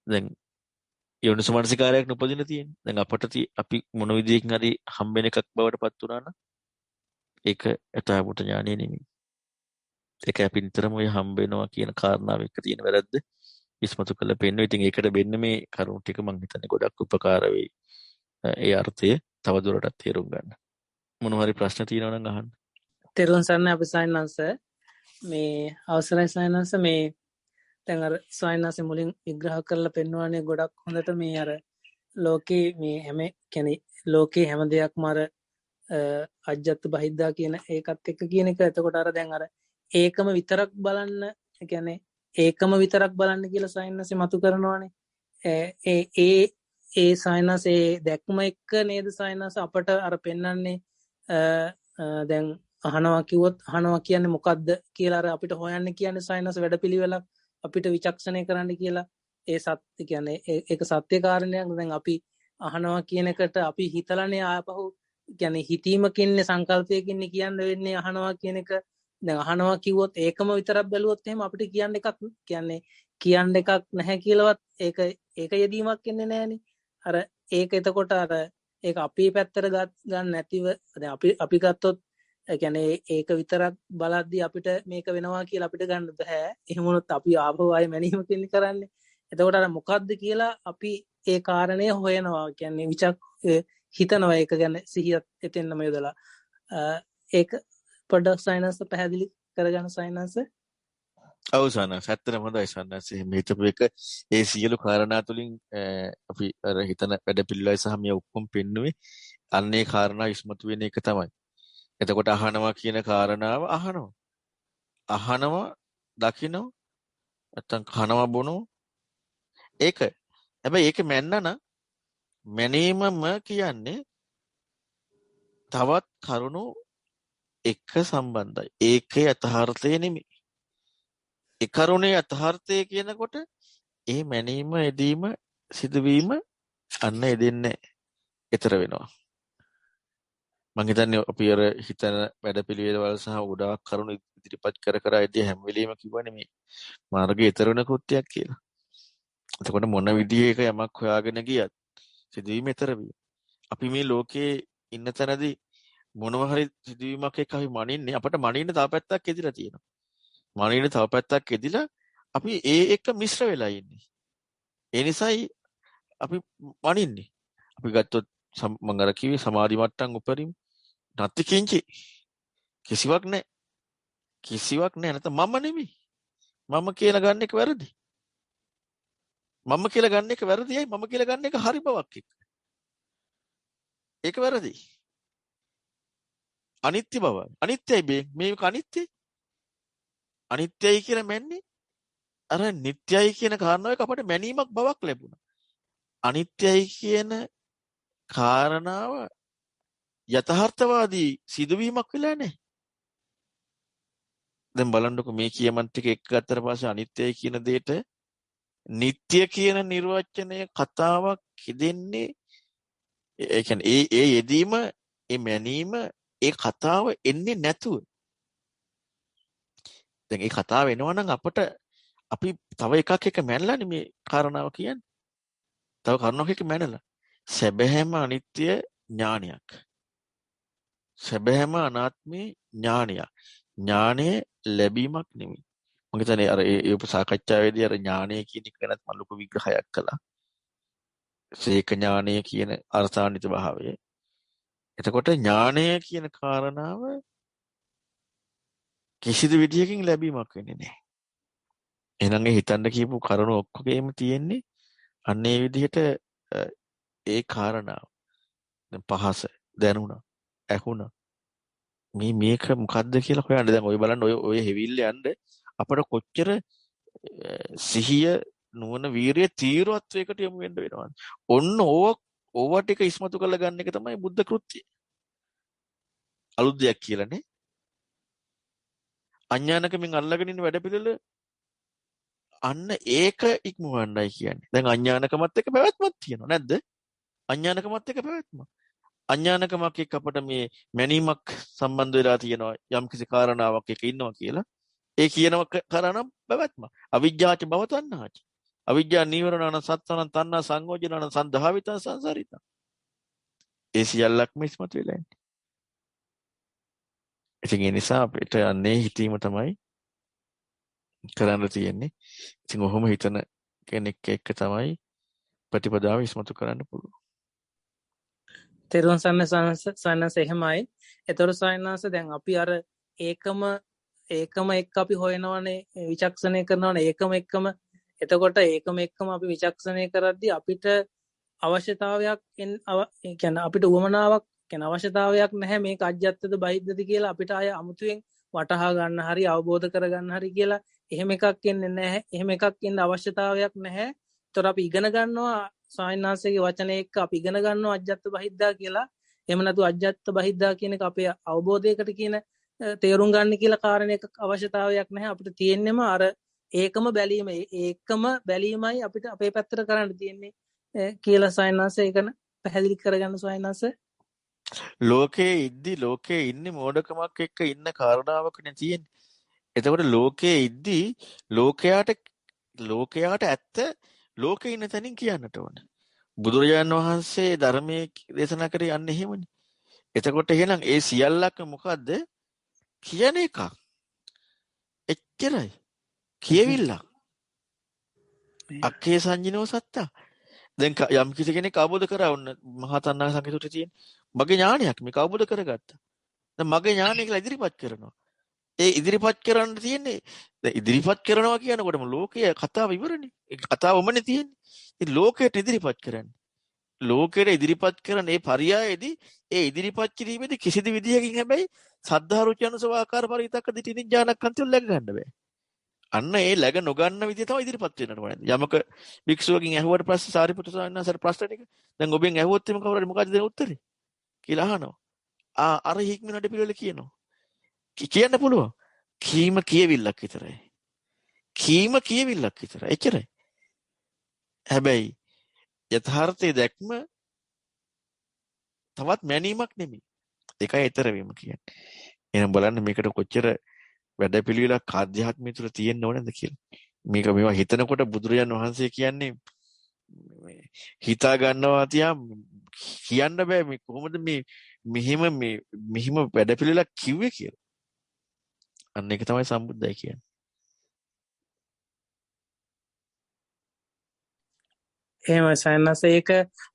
දැන් යෝනිසෝ මනසිකාරයක් නුපදින තියෙන්නේ. දැන් අපට අපි මොන විදියකින් හරි හම්බෙන එකක් බවට පත් වුණා නම් ඒක යථාභූත ඥානෙ නෙමෙයි. ඒක අපි නිතරම ඔය හම්බ වෙනවා කියන කාරණාව එක තියෙන වැරද්ද ඉස්මතු කරලා පෙන්නනවා. ඉතින් ඒකට වෙන්න මේ කරුණු ටික මම හිතන්නේ ගොඩක් උපකාර වෙයි. ඒ අර්ථය තව දුරටත් තේරුම් ගන්න. මොනවා හරි ප්‍රශ්න තියෙනවා නම් අහන්න. තෙරුවන් සරණයි අපි සයන්වංශ මේ අවසරයි සයන්වංශ මේ දැන් අර සයන්වංශ මුලින් විග්‍රහ කරලා පෙන්වන්නේ ගොඩක් හොඳට මේ අර ලෝකේ මේ හැම කියන්නේ ලෝකේ හැම දෙයක්ම අර අජ්ජත් බහිද්දා කියන ඒකත් එක්ක කියන එක. එතකොට අර දැන් අර ඒකම විතරක් බලන්න කියන්නේ ඒකම විතරක් බලන්න කියලා සයන්වංශ මතු කරනවානේ. ඒ සයන්වංශේ දැක්ම එක්ක නේද සයන්වංශ අපට අර පෙන්වන්නේ දැන් අහනවා කිව්වොත් අහනවා කියන්නේ මොකද්ද කියලා අර අපිට හොයන්න කියන්නේ සයන්වංශ වැඩපිළිවෙලක් අපිට විචක්ෂණය කරන්න කියලා ඒ සත්‍ය කියන්නේ ඒක සත්‍ය කාරණයක්. දැන් අපි අහනවා කියන එකට අපි හිතලානේ ආපහු කියන්නේ හිතීමකින්නේ සංකල්පයකින්නේ කියන්න වෙන්නේ අහනවා කියන එක. දැන් අහනවා කිව්වොත් ඒකම විතරක් බැලුවොත් එහෙම අපිට කියන්න එකක් කියන්න එකක් නැහැ කියලාවත් ඒක යෙදීමක් එන්නේ නැහනේ. අර ඒක එතකොට අර ඒක අපේ පැත්තට ගන්න නැතිව දැන් අපි ගත්තොත් කියන්නේ ඒක විතරක් බලද්දී අපිට මේක වෙනවා කියලා අපිට ගන්න බෑ. එහෙම වුණොත් අපි ආපහු ආයෙ මැනීම කියන්නේ කරන්නේ. එතකොට අර මොකද්ද කියලා අපි ඒ කාරණය හොයනවා. කියන්නේ හිතනවා ඒක ගැන සිහියත් එතෙන්නම යොදලා. ඒක පොඩ්ඩක් සයිනස් පැහැදිලි කරගන්න සයිනස්. ඔව් සනස් ඇත්තටම හොඳයි සනස්. එහෙම හිතපු එක ඒ සියලු කාරණා තුලින් අපි අර හිතන වැඩ පිළිවෙලයි සහ මේ ඔක්කොම පෙන්නුවේ අන්නේ කාරණා ඉස්මතු වෙන එක තමයි. එතකොට අහනවා කියන කාරණාව අහනවා දකිනවා නැත්තම් කනවා බොනවා ඒක. හැබැයි ඒක මැනීමම කියන්නේ තවත් කරුණු එක සම්බන්ධයි. ඒකේ යථාර්ථය නෙමෙයි. ඒ කරුණේ යථාර්ථය කියනකොට ඒ මැනීම එදීම සිදුවීම අන්න එදෙන්නේ ඊතර වෙනවා. මම හිතන්නේ අපි අර හිතන වැඩපිළිවෙළවල සහ ගොඩාක් කරුණු ඉදිරිපත් කර ඉදී හැම වෙලෙම කිව්වනේ මේ මාර්ගයේ ඊතර වෙන කෘත්‍යයක් කියලා. එතකොට මොන විදිහේක යමක් හොයාගෙන ගියත් සිදුවීම ඊතර වෙයි. අපි මේ ලෝකේ ඉන්න තැනදී මොනවා හරි සිදුවීමක් එක්ක අපි මනින්නේ අපිට මනින්න තව පැත්තක් එදිලා තියෙනවා. මනින්න තව පැත්තක් එදිලා අපි ඒ එක්ක මිශ්‍ර වෙලා ඉන්නේ. ඒ නිසායි අපි මනින්නේ. අපි ගත්තොත් මම අර කිව්වේ සමාධි මට්ටම් උපරිම නැති කිංචි කිසිවක් නැහැ නැත්නම් මම නෙමෙයි. මම කියලා ගන්න එක වැරදි. මම කියලා ගන්න එක වැරදියි. මම කියලා ගන්න එක හරි බවක් එක්ක. ඒක වැරදි. අනිත්‍ය බව. අනිත්‍යයි මේක අනිත්‍යයි. අනිත්‍යයි කියලා මැන්නේ අර නිට්ටයයි කියන කාරණාවක අපට මැනීමක් බවක් ලැබුණා. අනිත්‍යයි කියන කාරණාව යථාර්ථවාදී සිදුවීමක් වෙලා නැහැ. දැන් බලන්නකො මේ කියමන් ටික එක ගත්තට පස්සේ අනිත්‍යයි කියන දෙයට නිට්ටය කියන නිර්වචනය කතාවක් හිතෙන්නේ ඒ කියන්නේ ඒ යෙදීම ඒ මැනීම ඒ කතාව එන්නේ නැතුව. දැන් ඒ කතාව එනවා නම් අපි තව එකක් එක මැනලානේ මේ කාරණාව කියන්නේ. තව කරුණක් එක මැනලා. සැබෑම අනිත්‍ය ඥානයක්. සැබෑම අනාත්මේ ඥානයක්. ඥානය ලැබීමක් නෙමෙයි. මම හිතන්නේ අර ඒ උපසාකච්ඡාවේදී අර ඥානය කියන එක ගැනත් මම ලොකු විග්‍රහයක් කළා. සේක ඥානය කියන අර්ථාන්විත භාවය. එතකොට ඥානය කියන කාරණාව කිසිදු විදියකින් ලැබීමක් වෙන්නේ නැහැ. එහෙනම් ඒ හිතන්න කියපු කරුණ ඔක්කොගෙම තියෙන්නේ අන්න ඒ විදිහට ඒ කාරණාව. දැන් පහස දැනුණා, ඇහුණා. මේක මොකද්ද කියලා හොයන්න. දැන් ඔය බලන්න ඔය හෙවිල්ල යන්න අපට කොච්චර සිහිය නුවණ වීරිය තීව්‍රත්වයකට යොමු වෙන්න වෙනවද? ඔන්න ඕවා ටික ඉස්මතු කරලා ගන්න එක තමයි බුද්ධ කෘත්‍යය. අලුත් දෙයක් කියලානේ. අඥානකමින් අල්ලගෙන ඉන්න වැඩපිළිවෙල අන්න ඒක ඉක්මවන්නයි කියන්නේ. දැන් අඥානකමත් එක්ක පැවැත්මක් තියෙනවා නැද්ද? අඥානකමත් එක්ක පැවැත්ම. අඥානකමක් එක්ක අපිට මේ මැනීමක් සම්බන්ධ වෙලා තියෙනවා යම්කිසි කාරණාවක් එක්ක ඉන්නවා කියලා. ඒ කියනව කරනම් පැවැත්ම. අවිජ්ජාච භව තණ්හාච. අවිජ්ජා නීවරණන සත්තන තණ්හා සංයෝජනන සන්දහවිතං සංසාරිතං. ඒ සියල්ලක්ම ඉස්මතු වෙලා ඉන්නේ. ඉතින් ඒ නිසා අපිට අන්නේ හිතීම තමයි කරන්න තියෙන්නේ. ඉතින් ඔහොම හිතන කෙනෙක් එක්ක තමයි ප්‍රතිපදාව ඉස්මතු කරන්න පුළුවන්. තෙරුවන් සන්නස එහෙමයි. ඒතර සයන්නාස දැන් අපි අර ඒකම එක්ක අපි හොයනවනේ විචක්ෂණය කරනවනේ ඒකම එතකොට ඒකම අපි විචක්ෂණය කරද්දී අපිට අවශ්‍යතාවයක් කියන්නේ අපිට උවමනාවක් කියන අවශ්‍යතාවයක් නැහැ මේක අජ්ජත්ද බහිද්දද කියලා අපිට ආය අමුතුවෙන් වටහා ගන්න හරි අවබෝධ කරගන්න හරි කියලා එහෙම එකක් එන්නේ නැහැ. එහෙම එකක් එන්න අවශ්‍යතාවයක් නැහැ. ඒතර අපි ඉගෙන ගන්නවා සායනාසයේ වචන එක්ක අපි ඉගෙන ගන්නවා අජ්ජත් බහිද්දා කියලා. එහෙම නැතු අජ්ජත් බහිද්දා කියන එක අපේ අවබෝධයකට කියන තේරුම් ගන්න කියලා කාරණේක අවශ්‍යතාවයක් නැහැ. අපිට තියෙන්නේම අර ඒකම බැලීමයි අපිට අපේ පැත්තට කරන්න තියෙන්නේ කියලා සයන්නාස ඒකන පැහැදිලි කරගන්න සයන්නාස. ලෝකයේ ඉන්නේ මෝඩකමක් එක්ක ඉන්න කාරණාවකනේ තියෙන්නේ. එතකොට ලෝකයේ ඉද්දි ලෝකයාට ඇත්ත ලෝකේ ඉන්න තැනින් කියන්නට ඕන. බුදුරජාණන් වහන්සේ ධර්මයේ දේශනා කරේ යන්නේ එහෙමනේ. එතකොට එහෙනම් ඒ සියල්ලක්ම මොකද්ද? කියන එක. එච්චරයි. කියවිල්ල. අක්කේ සංජිනෝ සත්තා. දැන් යම් කිසි කෙනෙක් අවබෝධ කරා වුණ මහා තණ්හා සංකේතයට තියෙන මගේ ඥානයක් මේක අවබෝධ කරගත්තා. දැන් මගේ ඥානය කියලා ඉදිරිපත් කරනවා. ඒ ඉදිරිපත් කරන්න තියෙන්නේ දැන් ඉදිරිපත් කරනවා කියනකොටම ලෝකයේ කතාව ඉවරනේ. ඒ කතාවමනේ තියෙන්නේ. ඉතින් ලෝකයට ඉදිරිපත් කරන්නේ. ලෝකයට ඉදිරිපත් කරන ඒ පරියායේදී ඒ ඉදිරිපත් කිරීමේදී කිසිදු විදියකින් හැබැයි සද්ධා රුචි අනුසව ආකාර පරිවිතක්ක දිටිනින් ඥානක්ඛන්තිය läග ගන්න බෑ. අන්න ඒ läග නොගන්න විදිය තමයි ඉදිරිපත් වෙන්න ඕනේ. යමක භික්ෂුවකින් ඇහුවට පස්සේ සාරිපුත්‍ර ස්වාමීන් වහන්සේට ප්‍රශ්න ටික දැන් ඔබෙන් ඇහුවොත් එimhe කවුරුහරි මොකද දෙන උත්තරේ කියලා අහනවා. අර හික්මනට පිළිවෙල කියනවා. කියන්න පුළුවන්. කියවිල්ලක් විතරයි. කියවිල්ලක් විතරයි. එච්චරයි. හැබැයි යථාර්ථයේ දැක්ම තවත් මැනීමක් නෙමෙයි. ඒකයි ඊතර වීම කියන්නේ. එහෙනම් බලන්න මේකට කොච්චර වැඩපිළිවෙලක් ආධ්‍යාත්මය තුළ තියෙන්න ඕනද කියලා. මේවා හිතනකොට බුදුරජාන් වහන්සේ කියන්නේ හිතා ගන්නවා තියා කියන්න බෑ මේ කොහොමද මෙහිම වැඩපිළිවෙලක් කිව්වේ කියලා. අන්න ඒක තමයි සම්බුද්දයි කියන්නේ. එහෙමයි සයන්නාස ඒක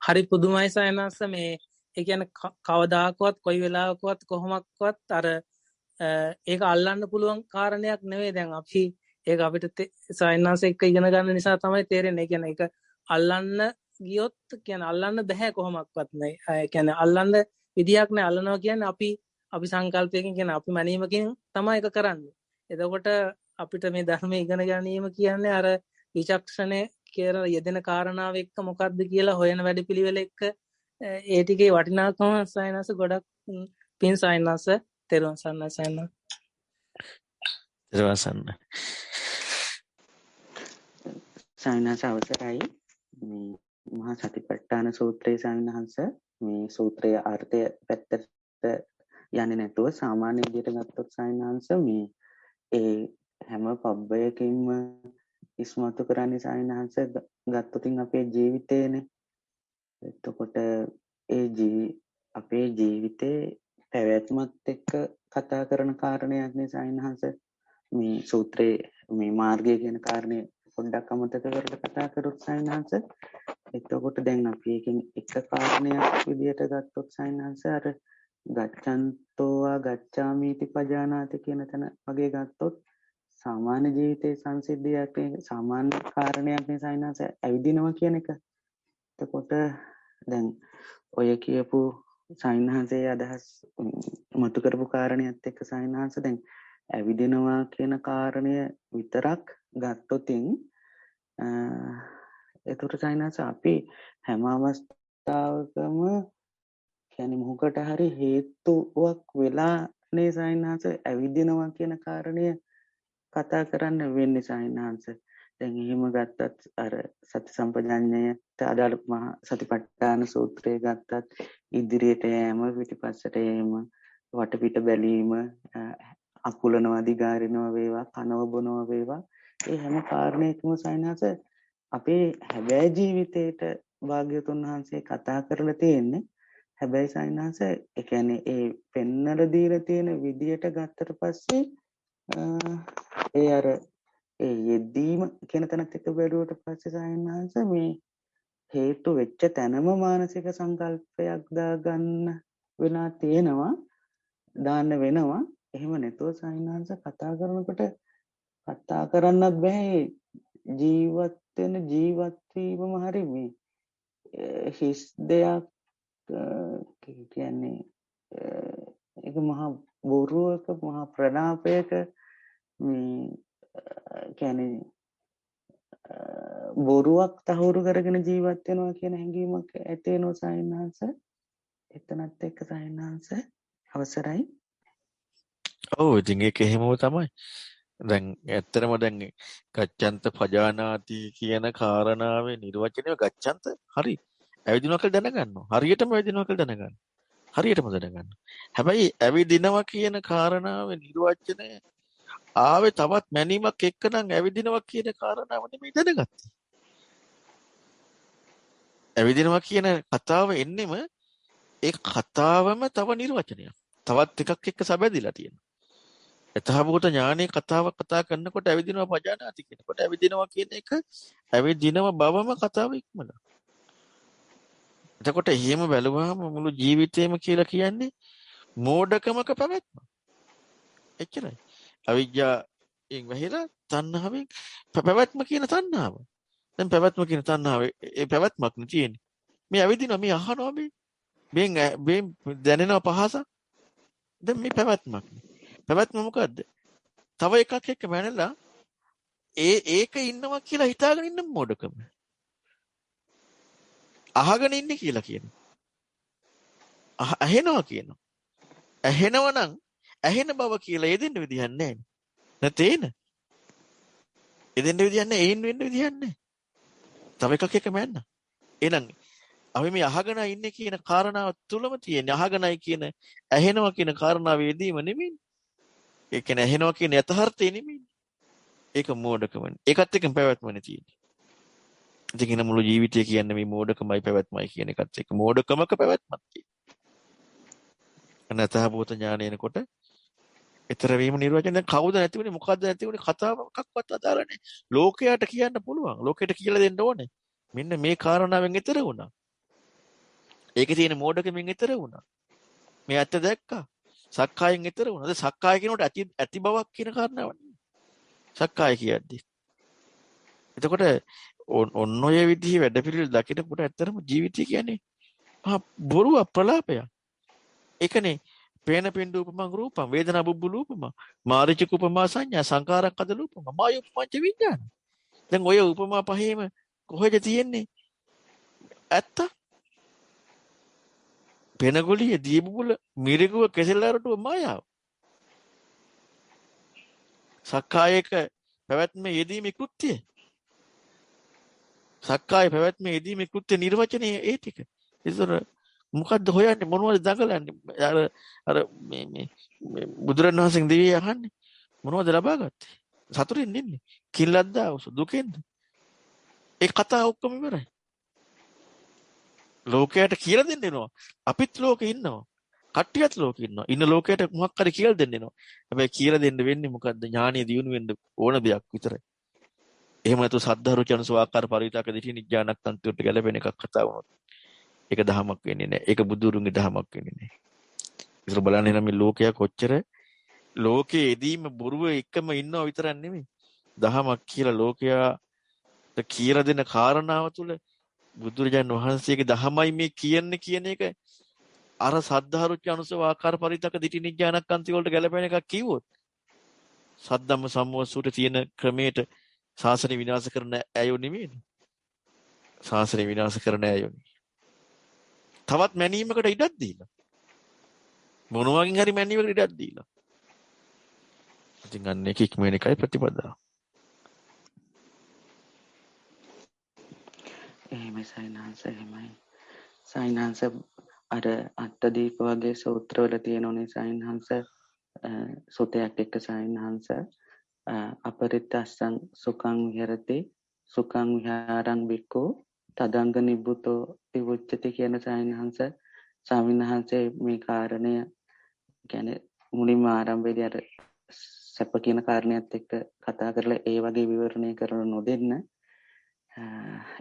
හරි පුදුමයි සයන්නාස මේ ඒ කියන්නේ කවදාකවත් කොයි වෙලාවකවත් කොහොමත්වත් අර ඒක අල්ලන්න පුළුවන් කාරණයක් නෙවෙයි. දැන් අපි ඒක අපිට සයන්නාස එක්ක ඉගෙන ගන්න නිසා තමයි තේරෙන්නේ. ඒ කියන්නේ ඒක අල්ලන්න ගියොත් කියන්නේ අල්ලන්න බෑ කොහොමත්වත් නෑ. ඒ කියන්නේ අල්ලන්න විදියක් නෑ. අල්ලනවා කියන්නේ අපි සංකල්පයකින් කියන්නේ අපි මනීමකින් තමයි ඒක කරන්නේ. එතකොට අපිට මේ ධර්මයේ ඉගෙන ගැනීම කියන්නේ අර විචක්ෂණය කියලා යෙදෙන කාරණාව එක්ක මොකද්ද කියලා හොයන වැඩපිළිවෙල එක්ක ඒ ටිකේ වටිනාකම සයන්නාස ගොඩක් පින් සයන්නාස තෙරුවන් සරණයි සයන්නාස. තෙරුවන් සරණයි. සයන්නාස අවසරයි. මේ මහා සතිපට්ඨාන සූත්‍රයේ සයන්නාස මේ සූත්‍රයේ අර්ථය පැත්තට යන්නේ නැතුව සාමාන්‍ය විදිහට ගත්තොත් සයන්නාස මේ ඒ හැම පබ්බයකින්ම ඉස්මතු කරන්නේ සයන්නාස ගත්තොතින් අපේ ජීවිතේනේ. එතකොට අපේ ජීවිතේ පැවැත්මත් එක්ක කතා කරන කාරණයක් නේ සයන්නාස මේ සූත්‍රයේ මේ මාර්ගය කියන කාරණේ පොඩ්ඩක් අමතක කරලා කතා කරොත් සයන්නාස. එතකොට දැන් අපි එකකින් එක කාරණයක් විදිහට ගත්තොත් සයන්නාස අර ගච්ඡන්තෝවා ගච්ඡාමීති පජානාති කියන තැන වගේ ගත්තොත් සාමාන්‍ය ජීවිතයේ සංසිද්ධියක් සාමාන්‍ය කාරණයක් නේ සයන්නාස ඇවිදිනවා කියන එක. එතකොට දැන් ඔය කියපු සයන්නාසයේ අදහස් මතු කරපු කාරණයක් එක්ක සයන්නාස දැන් ඇවිදිනවා කියන කාරණය විතරක් ගත්තොතින් එතකොට සයන්නාස අපි හැම අවස්ථාවකම කියන්නේ මොකට හරි හේතුවක් වෙලා නේ සයන්නාස ඇවිදිනවා කියන කාරණය කතා කරන්න වෙන්නේ සයන්නාස. දැන් එහෙම ගත්තත් අර සති සම්පජාඤ්ඤයට අදාළ මහා සතිපට්ඨාන සූත්‍රය ගත්තත් ඉදිරියට යෑම පිටිපස්සට යෑම වටපිට බැලීම අකුලනවා දිගාරිනවා වේවා කනව බොනවා වේවා ඒ හැම කාරණයකම සයන්නාස අපේ හැබෑ ජීවිතේට භාග්‍යවතුන් වහන්සේ කතා කරලා තියෙන්නේ. හැබැයි සයන්නාස ඒ කියන්නේ ඒ පෙන්නලා දීලා තියෙන විදියට ගත්තට පස්සේ ඒ අර ඒ යෙදීම කියන තැනත් එක්ක බැලුවට පස්සේ සයන්නාස මේ හේතු වෙච්ච තැනම මානසික සංකල්පයක් දාගන්න වෙලා තියෙනවා දාන්න වෙනවා. එහෙම නැතුව සයන්නාස කතා කරනකොට කතා කරන්නත් බෑ ජීවත් වීමම හරි මේ හිස් දෙයක් කියන්නේ ඒක මහා බොරුවක මහා ප්‍රලාපයක මේ කියන්නේ බොරුවක් තහවුරු කරගෙන ජීවත් වෙනවා කියන හැඟීමක් ඇති වෙනවා සයන්නාස. එතනත් එක්ක සයන්නාස අවසරයි. ඔව් ඉතින් ඒක එහෙමම තමයි. දැන් ඇත්තටම දැන් ගච්ඡන්ත පජානාති කියන කාරණාවේ නිර්වචනය ගච්ඡන්ත හරි. ඇවිදිනවා කියලා දැනගන්නවා. හරියටම ඇවිදිනවා කියලා දැනගන්නවා. හරියටම දැනගන්නවා. හැබැයි ඇවිදිනවා කියන කාරණාවේ නිර්වචනය ආවේ තවත් මැනීමක් එක්ක නම් ඇවිදිනවා කියන කාරණාව නෙමෙයි දැනගත්තේ. ඇවිදිනවා කියන කතාව එන්නෙම ඒ කතාවම තව නිර්වචනයක්. තවත් එකක් එක්ක සැබැදිලා තියෙනවා. එතහබුත ඥානයේ කතාවක් කතා කරනකොට ඇවිදිනවා පජානාති කියනකොට ඇවිදිනවා කියන එක ඇවිදිනව බවම කතාව ඉක්මනවා. එතකොට එහෙම බැලුවාම මුළු ජීවිතේම කියලා කියන්නේ මෝඩකමක පැවැත්ම. එච්චරයි. අවිජ්ජාවෙන් වැහිලා තණ්හාවෙන් පැවැත්ම කියන තණ්හාව. දැන් පැවැත්ම කියන තණ්හාව ඒ පැවැත්මක් නේ තියෙන්නේ. මේ ඇවිදිනවා මේ අහනවා මේ දැනෙනවා පහස. දැන් මේ පැවැත්මක්. පැවැත්ම මොකද්ද? තව එකක් එක්ක මැනලා ඒක ඉන්නවා කියලා හිතාගෙන ඉන්න මොඩකම. අහගෙන ඉන්නේ කියලා කියනවා. ඇහෙනවා කියනවා. ඇහෙනවා නම් ඇහෙන බව කියලා එදෙන්න විදිහක් නැහැ. නැතේන. එදෙන්න විදිහක් නැහැ. ඒින් වෙන්න විදිහක් නැහැ. තව එකක් එක්ක මැන්න. එහෙනම් අපි මේ අහගෙන ඉන්නේ කියන කාරණාව තුලම තියෙන අහගෙනයි කියන ඇහෙනවා කියන කාරණාවේදීම නෙමෙයි. ඒ කියන්නේ ඇහෙනවා කියන යථාර්ථය නෙමෙයි. ඒක මෝඩකමනේ. ඒකත් එක්කම පැවැත්මනේ තියෙන්නේ. ඉතින් කියන මුළු ජීවිතය කියන්නේ මේ මෝඩකමයි පැවැත්මයි කියන එකත් එක්ක මෝඩකමක පැවැත්මක් තියෙනවා. නැතහබෝත ඥානයනකොට ඊතර වීම නිර්වචනය දැන් කවුද නැති වෙන්නේ මොකද්ද නැති වෙන්නේ කතාව මොකක්වත් අදාළ නැහැ. ලෝකයට කියන්න පුළුවන්. ලෝකයට කියලා දෙන්න ඕනේ. මෙන්න මේ කාරණාවෙන් ඊතර වුණා. ඒකේ තියෙන මෝඩකමෙන් ඊතර වුණා. මේ ඇත්ත දැක්කා. සක්කායෙන් ඊතර වුණා. දැන් සක්කාය කියනකොට ඇති බවක් කියන කාරණාව නෙමෙයි. සක්කාය කියද්දි. එතකොට ඔන්න ඔය විදිහේ වැඩපිළිවෙල දකිනකොට ඇත්තටම ජීවිතය කියන්නේ බොරුව ප්‍රලාපයක්. ඒකනේ පේන පින්ඩු උපමං රූපං වේදනා බුබ්බුලු උපමා මාරිචක උපමා සංඥා සංකාරක් අදලු උපමා මාය උපමංච විඥාන. දැන් ඔය උපමා පහේම කොහෙද තියෙන්නේ? ඇත්ත. පෙනගොලිය දීබුබුල මිරිගුව කෙසෙල්ලාරටුව මායාව. සක්කායක පැවැත්ම යෙදීමේ කෘත්‍යය. සක්කාය පැවැත්ම යෙදීමේ කෘත්‍ය නිර්වචනයේ ඒ ටික. ඒතර මොකද්ද හොයන්නේ මොනවද දඟලන්නේ? අර මේ බුදුරණවහන්සේගෙන් දෙවියන් අහන්නේ මොනවද ලබාගත්තේ? සතුටින් ඉන්නේ. කිල්ලද්දාවස දුකෙන්ද? ඒ කතාව ඔක්කොම ඉවරයි. ලෝකයට කියලා දෙන්න එනවා. අපිත් ලෝකේ ඉන්නවා. කට්ටියත් ලෝකේ ඉන්නවා. ඉන්න ලෝකයට මොකක් හරි කියලා දෙන්න එනවා. හැබැයි කියලා දෙන්න වෙන්නේ මොකද්ද? ඥානිය දියුණු වෙන්න ඕන දෙයක් විතරයි. එහෙම නැතු සද්ධාරුචි අනුසවාකාර පරිවිතක දිටි නිඥානක් තන්තුවට ගැලපෙන එකක් කතා වුණොත් ඒක දහමක් වෙන්නේ නැහැ. ඒක බුදුරුන්ගේ දහමක් වෙන්නේ නැහැ. ඒතර බලන්න එනම් මේ ලෝකයා කොච්චර ලෝකයේ එදීම බොරුව එකම ඉන්නව විතරක් නෙමෙයි. දහමක් කියලා ලෝකයාට කියලා දෙන කාරණාව තුළ බුදුරජාණන් වහන්සේගේ දහමයි මේ කියන්නේ කියන එක අර සද්ධාරුචි අනුසවාකාර පරිවිතක දිටි නිඥානක් අන්ති වලට ගැලපෙන එකක් කිව්වොත් සද්ධම්ම සම්මෝහ සූත්‍රයේ තියෙන ක්‍රමයට ශාසනය විනාශ කරන අයෝ නෙමෙයි. ශාසනය විනාශ කරන අයෝ. තවත් මැනීමකට ඉඩක් දීලා. මොනවාකින් හරි මැනීමකට ඉඩක් දීලා. ඉතින් අන්න එක ඉක්මන එකයි ප්‍රතිපදාව. එහෙමයි සයින්හන්ස එහෙමයි. සයින්හන්ස අර අට්ඨදීප වගේ සූත්‍රවල තියෙනුනේ සයින්හන්ස සුතයක් එක්ක සයින්හන්ස අපරිත්තස්සං සුඛං විහෙරති සුඛං විහාරං වික්ඛු තදංග නිබ්බුතෝ විවුච්චති කියන සයින්හන්ස ස්වාමින්වහන්සේ මේ කාරණය කියන්නේ මුලින්ම ආරම්භයේදී අර සැප කියන කාරණයක් එක්ක කතා කරලා ඒ වගේ විවරණය කරන නොදෙන්න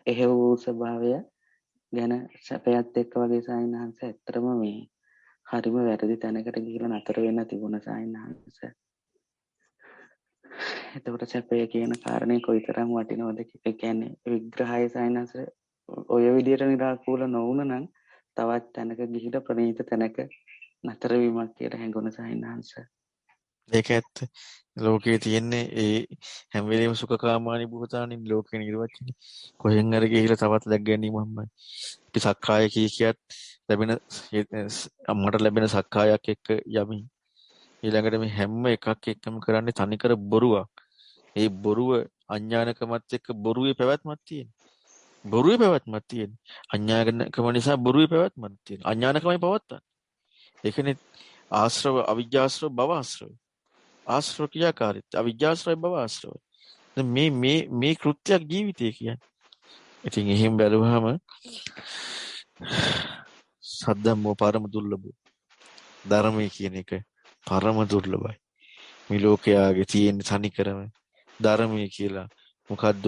එහෙව් වූ ස්වභාවය ගැන සැපයත් එක්ක වගේ සයින්හන්ස ඇත්තටම මේ හරිම වැරදි තැනකට ගිහිලා නතර වෙන්න තිබුණ සයින්හන්ස. එතකොට සැපය කියන කාරණේ කොයිතරම් වටිනවද? ඒ කියන්නේ විග්‍රහය සයින්හන්ස ඔය විදිහට නිරාකූල නොවුන නම් තවත් තැනක ගිහිලා ප්‍රණීත තැනක නතර වීමක් කියලා හැඟුණ සයින්හන්ස. ඒක ඇත්ත. ලෝකයේ තියෙන්නේ ඒ හැම වෙලෙම සුඛකාමානි භූතානි ලෝකේ නිර්වචනය. කොහෙන් හරි ගිහිලා තවත් දැක් ගැනීමමයි. අපි සක්කාය කියත් ලැබෙන අම්මට ලැබෙන සක්කායක් එක්ක යමින් ඊළඟට මේ හැම එකක් එක්කම කරන්නේ තනිකර බොරුවක්. ඒ බොරුව අඥානකමත් එක්ක බොරුවේ පැවැත්මක් තියෙනවා. බොරුවේ පැවැත්මක් තියෙනවා. අඥානකම නිසා බොරුවේ පැවැත්මක් තියෙනවා. අඥානකමයි පවත්තන්නේ. ඒකනේ ආශ්‍රව අවිජ්ජාශ්‍රව භව ආශ්‍රව. ආශ්‍රව ක්‍රියාකාරීත්වය අවිජ්ජාශ්‍රව භව ආශ්‍රව. දැන් මේ කෘත්‍යයක් ජීවිතය කියන්නේ. ඉතින් එහෙම බැලුවහම සද්ධම්මෝ පරම දුර්ලභ. ධර්මයේ කියන එක පරම දුර්ලභයි. මේ ලෝකයාගේ තියෙන තනිකරම ධර්මයේ කියලා මොකද්ද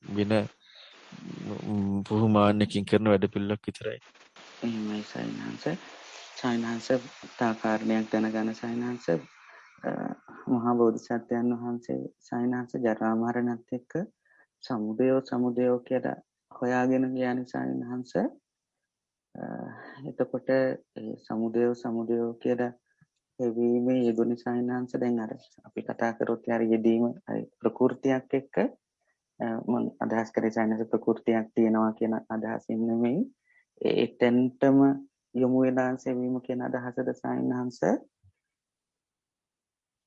වෙන පුහුමාන්නකින් කරන වැඩ පිළිලක් විතරයි. එහෙමයි සයින්හන්ස තා කාරණයක් දැනගන්න සයින්හන්ස මහා බෝධිසත්වයන් වහන්සේ සයින්හන්ස ජරා මරණත් එක්ක සමුදයෝ කියලා හොයාගෙන ගියානේ සයින්හන්ස. එතකොට සමුදයෝ කියලා එවීමේ යෙදුණු සයින්හන්ස දැන් අර අපි කතා කරොත් යාර යෙදීම ප්‍රകൃතියක් එක්ක මම අදහස් කරේ සයින්හන්ස ප්‍රകൃතියක් තියෙනවා කියන අදහසින් නෙමෙයි එතෙන්ටම යොමු වෙලා සෙවීම කියන අදහසද සයින්හන්ස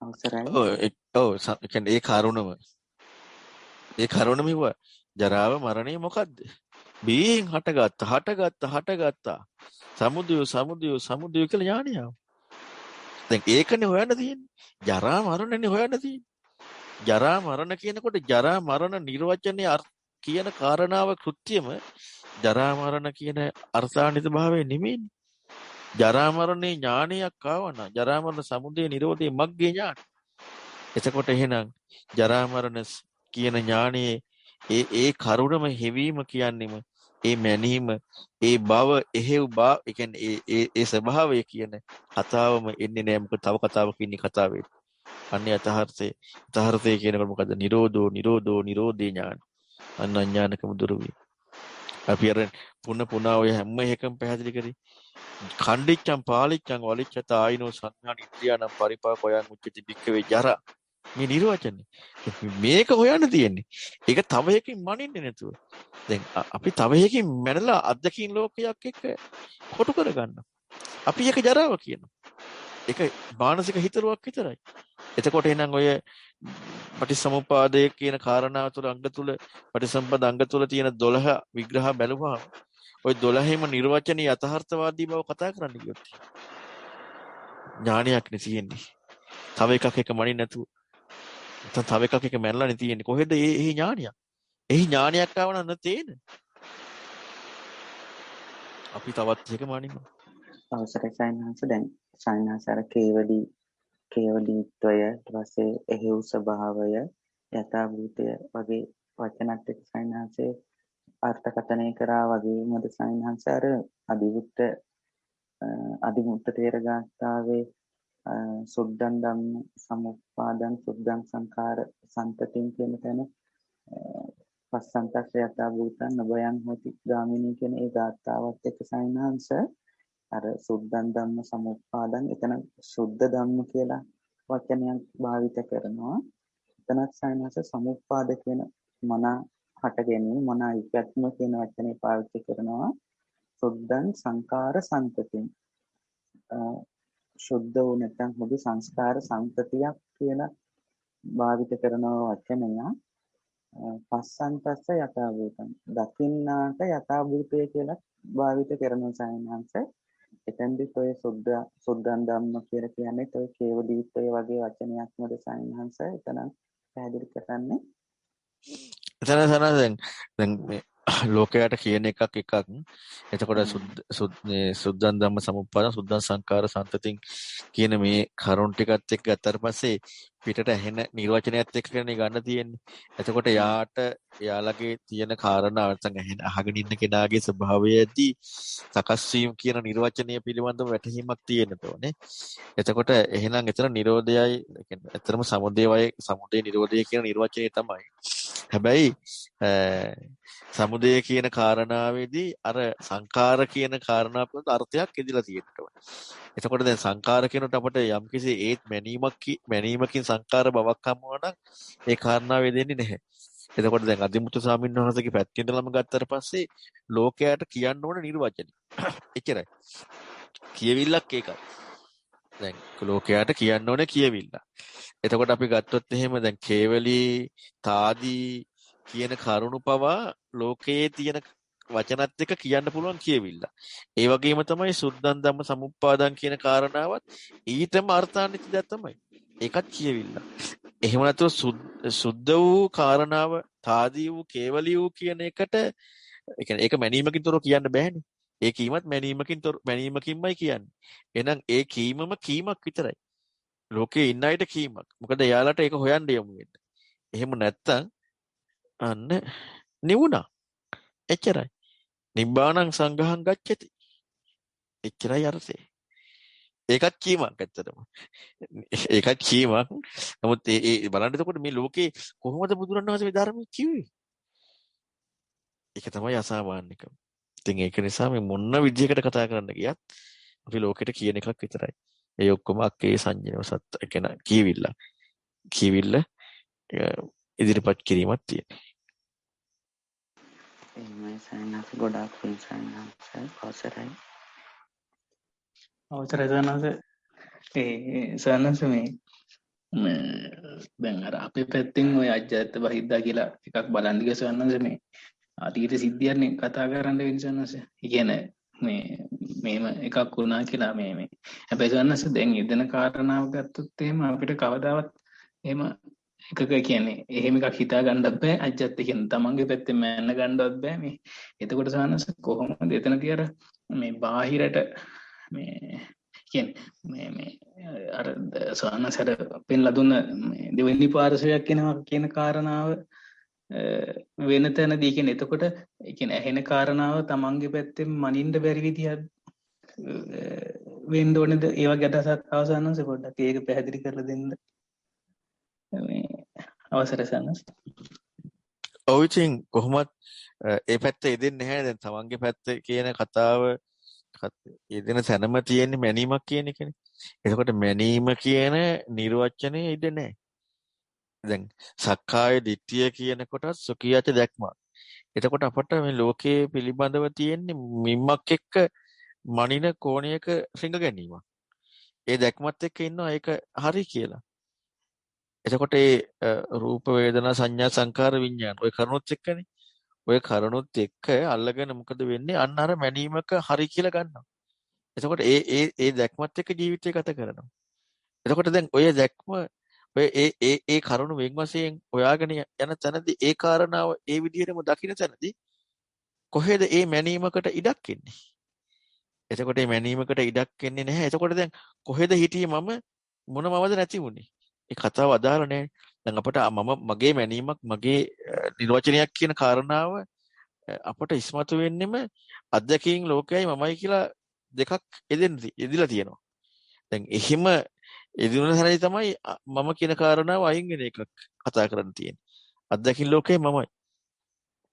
අවසරයි. ඒ කරුණම ඉව ජරාව මරණය මොකද්ද? බීයෙන් හටගත්තා. සමුදය කියලා ඥානියව. දැන් ඒකනේ හොයන්න තියෙන්නේ. ජරා මරණනේ හොයන්න තියෙන්නේ. ජරා මරණ කියනකොට ජරා මරණ නිර්වචනයේ කියන කාරණාව කෘත්‍යම ජරා මරණ කියන අර්ථාන්විත භාවය නෙමෙයිනේ. ජරා මරණේ ඥානයක් ආවනම් ජරා මරණ සමුදය නිරෝධයේ මග්ගේ ඥාන. එතකොට එහෙනම් ජරා මරණ කියන ඥානයේ ඒ කරුණම හෙවීම කියන්නේම ඒ මැනීම ඒ බව එහෙව් බව ඒ කියන්නේ ඒ ස්වභාවය කියන කතාවම එන්නේ නෑ. මොකද තව කතාවක ඉන්නේ කතාවේ. අන්නේ යථාර්ථය කියනකොට මොකද්ද? නිරෝධේ ඥාන. අන්න අඥානකම දුරු වේ. අපි අර පුනා ඔය හැම එකම පැහැදිලි කරේ. කණ්ඩිච්චම් පාලිච්චම් වලිච්චත ආයිනෝ සංඥා නිත්‍යානම් පරිපාකෝයන් උච්චති බික්කවේ ජරා. මේ නිර්වචනේ. මේක හොයන්න තියෙන්නේ. ඒක තව එකකින් මනින්නේ නැතුව. දැන් අපි තව එකකින් මැනලා අත්දකින් ලෝකයක් එක්ක කොටු කරගන්න. අපි ඒක ජරාව කියනවා. ඒක මානසික හිතරුවක් විතරයි. එතකොට එහෙනම් ඔය පටිසමුපාදයේ කියන කාරණාව තුළ අංග තුළ පටිසම්පද අංග තුළ තියෙන 12 විග්‍රහ බැලුවහම ওই 12ෙම නිර්වචනීය යථාර්ථවාදී බව කතා කරන්න ගියොත් ඥානයක් නේ තියෙන්නේ. තව එකක් එක මනින්න නැතුව. නැත්නම් තව එකක් එක මැනලානේ තියෙන්නේ. කොහෙද මේ ඥානියක්? එහි ඥානයක් ආවනම් නැතේන. අපි තවත් එක මනිනවා. අවසරයි සයින්හන්ස දැන් සයින්හන්ස අර කේවලීත්වය ඊට පස්සේ එහෙව් ස්වභාවය යථාභූතය වගේ වචනත් එක්ක සයින්හන්සේ අර්ථකථනය කරා වගේමද සයින්හන්ස අර අදිමුත්ත තේරගාථාවේ සුද්ධං ධම්ම සමුප්පාදං සුද්ධං සංඛාර සම්පතින් කියන තැන පස්සන්තස්ස යථා භූතං නබයං හොති ගාමිනී කියන ඒ ගාථාවත් එක්ක සයින්හන්ස අර සුද්ධං ධම්ම සමුප්පාදං එතන සුද්ධ ධම්ම කියලා වචනයක් භාවිත කරනවා. එතනත් සයින්හන්ස සමුප්පාද කියන මන හට ගැනීම මන ඉක්ැත්ම කියන වචනේ පාවිච්චි කරනවා. සුද්ධං සංඛාර සම්පතින් ශුද්ධ වූ නැත්නම් හොඳ සංස්කාර සම්පතියක් කියලා භාවිත කරන වචනය පස්සන්තස්ස යථාභූතං දකින්නාට යථාභූතය කියලා භාවිත කරන සයින්හන්ස. එතෙන්දිත් ඔය සුද්ධං ධම්ම කියලා කියන්නේ ඔය කේවලීත්වය වගේ වචනයක්මද සයින්හන්ස එතන පැහැදිලි කරන්නේ. එතන දැන් මේ ලෝකයට කියන එකක්. එතකොට සුද්ධං ධම්ම සමුප්පාදං සුද්ධං සංඛාර සම්පතින් කියන මේ කරුණ ටිකත් එක්ක ගත්තාට පස්සේ පිටට ඇහෙන නිර්වචනයත් එක්ක කරන්නේ ගන්න තියෙන්නේ. එතකොට යාලගේ තියෙන කාරණා නැත්නම් අහගෙන ඉන්න කෙනාගේ ස්වභාවයදී සකස් වීම කියන නිර්වචනය පිළිබඳව වැටහීමක් තියෙන්න ඕනේ. එතකොට එහෙනම් එතන නිරෝධයයි කියන්නේ ඇත්තටම සමුදය නිරෝධය කියන නිර්වචනය තමයි. හැබැයි සමුදය කියන කාරණාවේදී අර සංඛාර කියන කාරණාවට අර්ථයක් ඉදලා තියෙනවා. එතකොට දැන් සංඛාර කියනකොට අපිට යම්කිසි ඒත් මැනීමකින් සංඛාර බවක් හම්බුනා නම් ඒ කාරණාවේ දෙන්නේ නැහැ. එතකොට දැන් අදිමුතු ස්වාමීන් වහන්සේගේ පැත්තෙන් ඉඳලාම ගත්තට පස්සේ ලෝකයට කියන්න ඕන නිර්වචනය. එච්චරයි. කියවිල්ලක් ඒකයි. දැන් ලෝකයට කියන්න ඕනේ කියවිල්ල. එතකොට අපි ගත්තොත් එහෙම දැන් කේවලී තාදී කියන කරුණු පවා ලෝකයේ තියෙන වචනත් එක්ක කියන්න පුළුවන් කියවිල්ල. ඒ වගේම තමයි සුද්ධං ධම්ම සමුප්පාදං කියන කාරණාවත් ඊටම අර්ථාන්විත දෙයක් තමයි. ඒකත් කියවිල්ල. එහෙම නැතුව සුද්ධ වූ කාරණාව තාදී වූ කේවලී වූ කියන එකට ඒ කියන්නේ ඒක මැනීමකින් තොරව කියන්න බෑනේ. ඒ කීමත් මැනීමකින්මයි කියන්නේ. එහෙනම් ඒ කීමම කීමක් විතරයි. ලෝකේ ඉන්න අයට කීමක්. මොකද එයාලට ඒක හොයන්න යමු වෙන්න. එහෙම නැත්තම් අන්න නිවුණා. එච්චරයි. නිබ්බාණං සංඝහං ගච්ඡති. එච්චරයි අර්ථය. ඒකත් කීමක් ඇත්තටම. ඒකත් කීමක්. නමුත් ඒ බලන්න එතකොට මේ ලෝකේ කොහොමද බුදුරණවහන්සේ මේ ධර්මයේ කිව්වේ? ඒක තමයි අසාමාන්‍යකම. ඉතින් ඒක නිසා මේ මොන විදියකට කතා කරන්න ගියත් අපි ලෝකෙට කියන එකක් විතරයි. ඒ ඔක්කොම අක්කේ සංජිනව සත්‍ය කියන කීවිල්ල ඉදිරිපත් කිරීමක් තියෙනවා. එහෙමයි සයන්ස් ගොඩාක් පින් සයන්ස් අවසරයි. අවසරයි සයන්ස්. සයන්ස් මේ දැන් අර අපේ පැත්තෙන් ඔය අජ්ජත් බහිද්දා කියලා එකක් බලන්න ගිය සයන්ස් මේ අතීත සිද්ධියන්නේ කතා කරන්න වෙන සයන්ස්. කියන්නේ මේම එකක් වුණා කියලා මේ හැබැයි සයන්ස් දැන් ඉදෙන කාරණාව ගත්තොත් එහෙම අපිට කවදාවත් එහෙම එකක කියන්නේ එහෙම එකක් හිතා ගන්නත් බෑ. අජ්ජත් කියන්නේ තමන්ගේ පැත්තෙන් මෑන්න ගන්නවත් බෑ මේ. එතකොට සයන්ස් කොහොමද එතනදී අර මේ බාහිරට මේ කියන්නේ මේ අර සයන්ස් අර පෙන්ලා දුන්න දෙවෙනි පාර්ශවයක් කියන කාරණාව වෙන තැනදී කියන්නේ එතකොට කියන්නේ ඇහෙන කාරණාව තමන්ගේ පැත්තෙන් මනින්න බැරි විදිහක් වෙන්න ඕනේද? ඒ වගේ අදහසක් අවසානන්ස පොඩ්ඩක් ඒක පැහැදිලි කරලා දෙන්න. මේ අවසර සයන්ස්. ඔව් ඉතින් කොහොමත් ඒ පැත්ත යෙදෙන්නේ නැහැ. දැන් තමන්ගේ පැත්ත කියන කතාව යෙදෙන සැනම තියෙන්නේ මැනීමක් කියන එකනේ. එතකොට මැනීම කියන නිර්වචනය ඉඳ නැහැ. දැන් සක්කාය දිට්ඨිය කියන කොටත් සුඛියච දැක්මක්. එතකොට අපට මේ ලෝකයේ පිළිබඳව තියෙන්නේ මිම්මක් එක්ක මනින කෝණයක රිංග ගැනීමක්. ඒ දැක්මත් එක්ක ඉන්නවා ඒක හරි කියලා. එතකොට ඒ රූප වේදනා සංඥා සංකාර විඥාන ඔය කරුණොත් එක්කනේ. ඔය කරුණොත් එක්ක අල්ලගෙන මොකද වෙන්නේ? අන්න අර මැනීමක හරි කියලා ගන්නවා. එතකොට ඒ දැක්මත් එක්ක ජීවිතය ගත කරනවා. එතකොට දැන් ඔය දැක්ම ඔය ඒ කරුණ වෙන් වශයෙන් හොයාගෙන යන තැනදී ඒ කාරණාව ඒ විදිහටම දකින්න තැනදී කොහෙද ඒ මැනීමකට ඉඩක් එන්නේ? එතකොට මේ මැනීමකට ඉඩක් එන්නේ නැහැ. එතකොට දැන් කොහෙද හිටියේ මම මොනමවද නැති වුනේ? ඒ කතාව අදාළ නැහැ. දැන් අපට මගේ මැනීමක් මගේ නිර්වචනයක් කියන කාරණාව අපට ඉස්මතු වෙන්නෙම අධ්‍යක්ෂින් ලෝකයයි මමයි කියලා දෙකක් එදිලා තියෙනවා. දැන් එහෙම එදිනුන හැරයි තමයි මම කියන කාරණාව අයින් වෙන එකක් කතා කරන්න තියෙන්නේ. අධ්‍යක්ෂින් ලෝකයයි මමයි.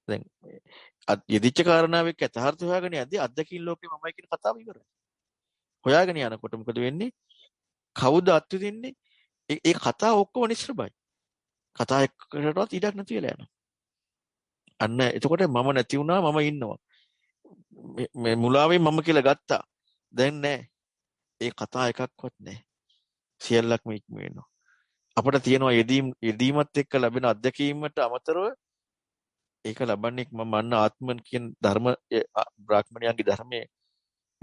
දැන් යෙදිච්ච කාරණාවක් යථාර්ථය හොයාගෙන යද්දී අධ්‍යක්ෂින් ලෝකේ මමයි කියන කතාව ඉවරයි. හොයාගෙන යනකොට මොකද වෙන්නේ? කවුද අත්විඳින්නේ? ඒ කතාව ඔක්කොම නිශ්චලයි. කතා එකකටවත් ඉඩක් නැති වෙලා යනවා. අන්න එතකොට මම නැති වුණා මම ඉන්නවා. මේ මුලාවෙන් මම කියලා ගත්තා. දැන් නෑ. ඒ කතා එකක්වත් නෑ. සියල්ලක්ම ඉක්ම වෙනවා. අපිට තියෙනවා යෙදීමත් එක්ක ලැබෙන අත්දැකීමට අමතරව ඒක ලබන්නේ මම අන්න ආත්මන් කියන ධර්ම බ්‍රාහ්මණයන්ගේ ධර්මයේ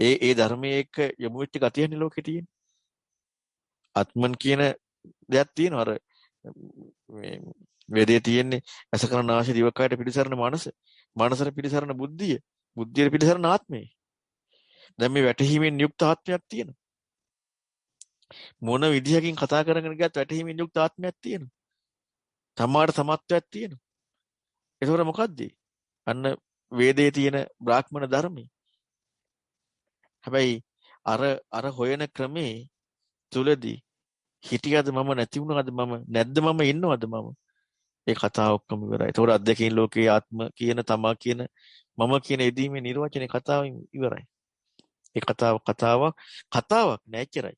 ඒ ධර්මයේ එක්ක යොමු වෙච්ච ගතියනේ ලෝකේ තියෙන්නේ. ආත්මන් කියන දෙයක් තියෙනවා. අර මේ වේදේ තියෙන්නේ අසකරණ ආශි දිවකයට පිළිසරණ මනස. මනසට පිළිසරණ බුද්ධිය. බුද්ධියට පිළිසරණ ආත්මය. දැන් මේ වැටහීමෙන් යුක්ත ආත්මයක් තියෙනවා. මොන විදිහකින් කතා කරගෙන ගියත් වැටහීමෙන් යුක්ත ආත්මයක් තියෙනවා. සමාඩ සමත්වයක් තියෙනවා. ඒතකොට මොකද්ද? අන්න වේදේ තියෙන බ්‍රාහ්මණ ධර්මයේ. හැබැයි අර හොයන ක්‍රමේ තුලදී හිටියද මම නැති වුණාද මම නැද්ද මම ඉන්නවද මම? ඒ කතාව ඔක්කොම ඉවරයි. ඒතකොට අධ්‍යක්ෂින් ලෝකයේ ආත්ම කියන තමා කියන මම කියන එදීමේ නිර්වචනයේ කතාව ඉවරයි. ඒ කතාවක් නෑචරයි.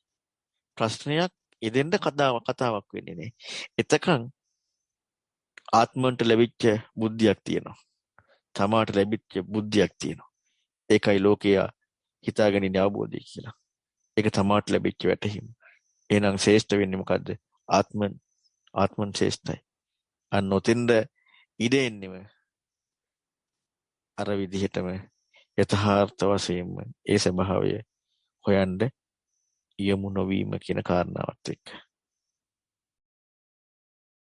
ප්‍රශ්නයක් එදෙන්න කතාවක් වෙන්නේ නෑ. එතකන් ආත්මන්ට ලැබිච්ච බුද්ධියක් තියෙනවා. තමාට ලැබිච්ච බුද්ධියක් තියෙනවා. ඒකයි ලෝකයා හිතාගෙන ඉන්නේ අවබෝධය කියලා. ඒක තමාට ලැබිච්ච වැටහීම. එහෙනම් ශ්‍රේෂ්ඨ වෙන්නේ මොකද්ද? ආත්මන් ශ්‍රේෂ්ඨයි. අන්න ඔතෙන්ද ඉඩ එන්නෙම අර විදිහටම යථාර්ථ වශයෙන්ම ඒ ස්වභාවය හොයන්න යමු නොවීම කියන කාරණාවත් එක්ක.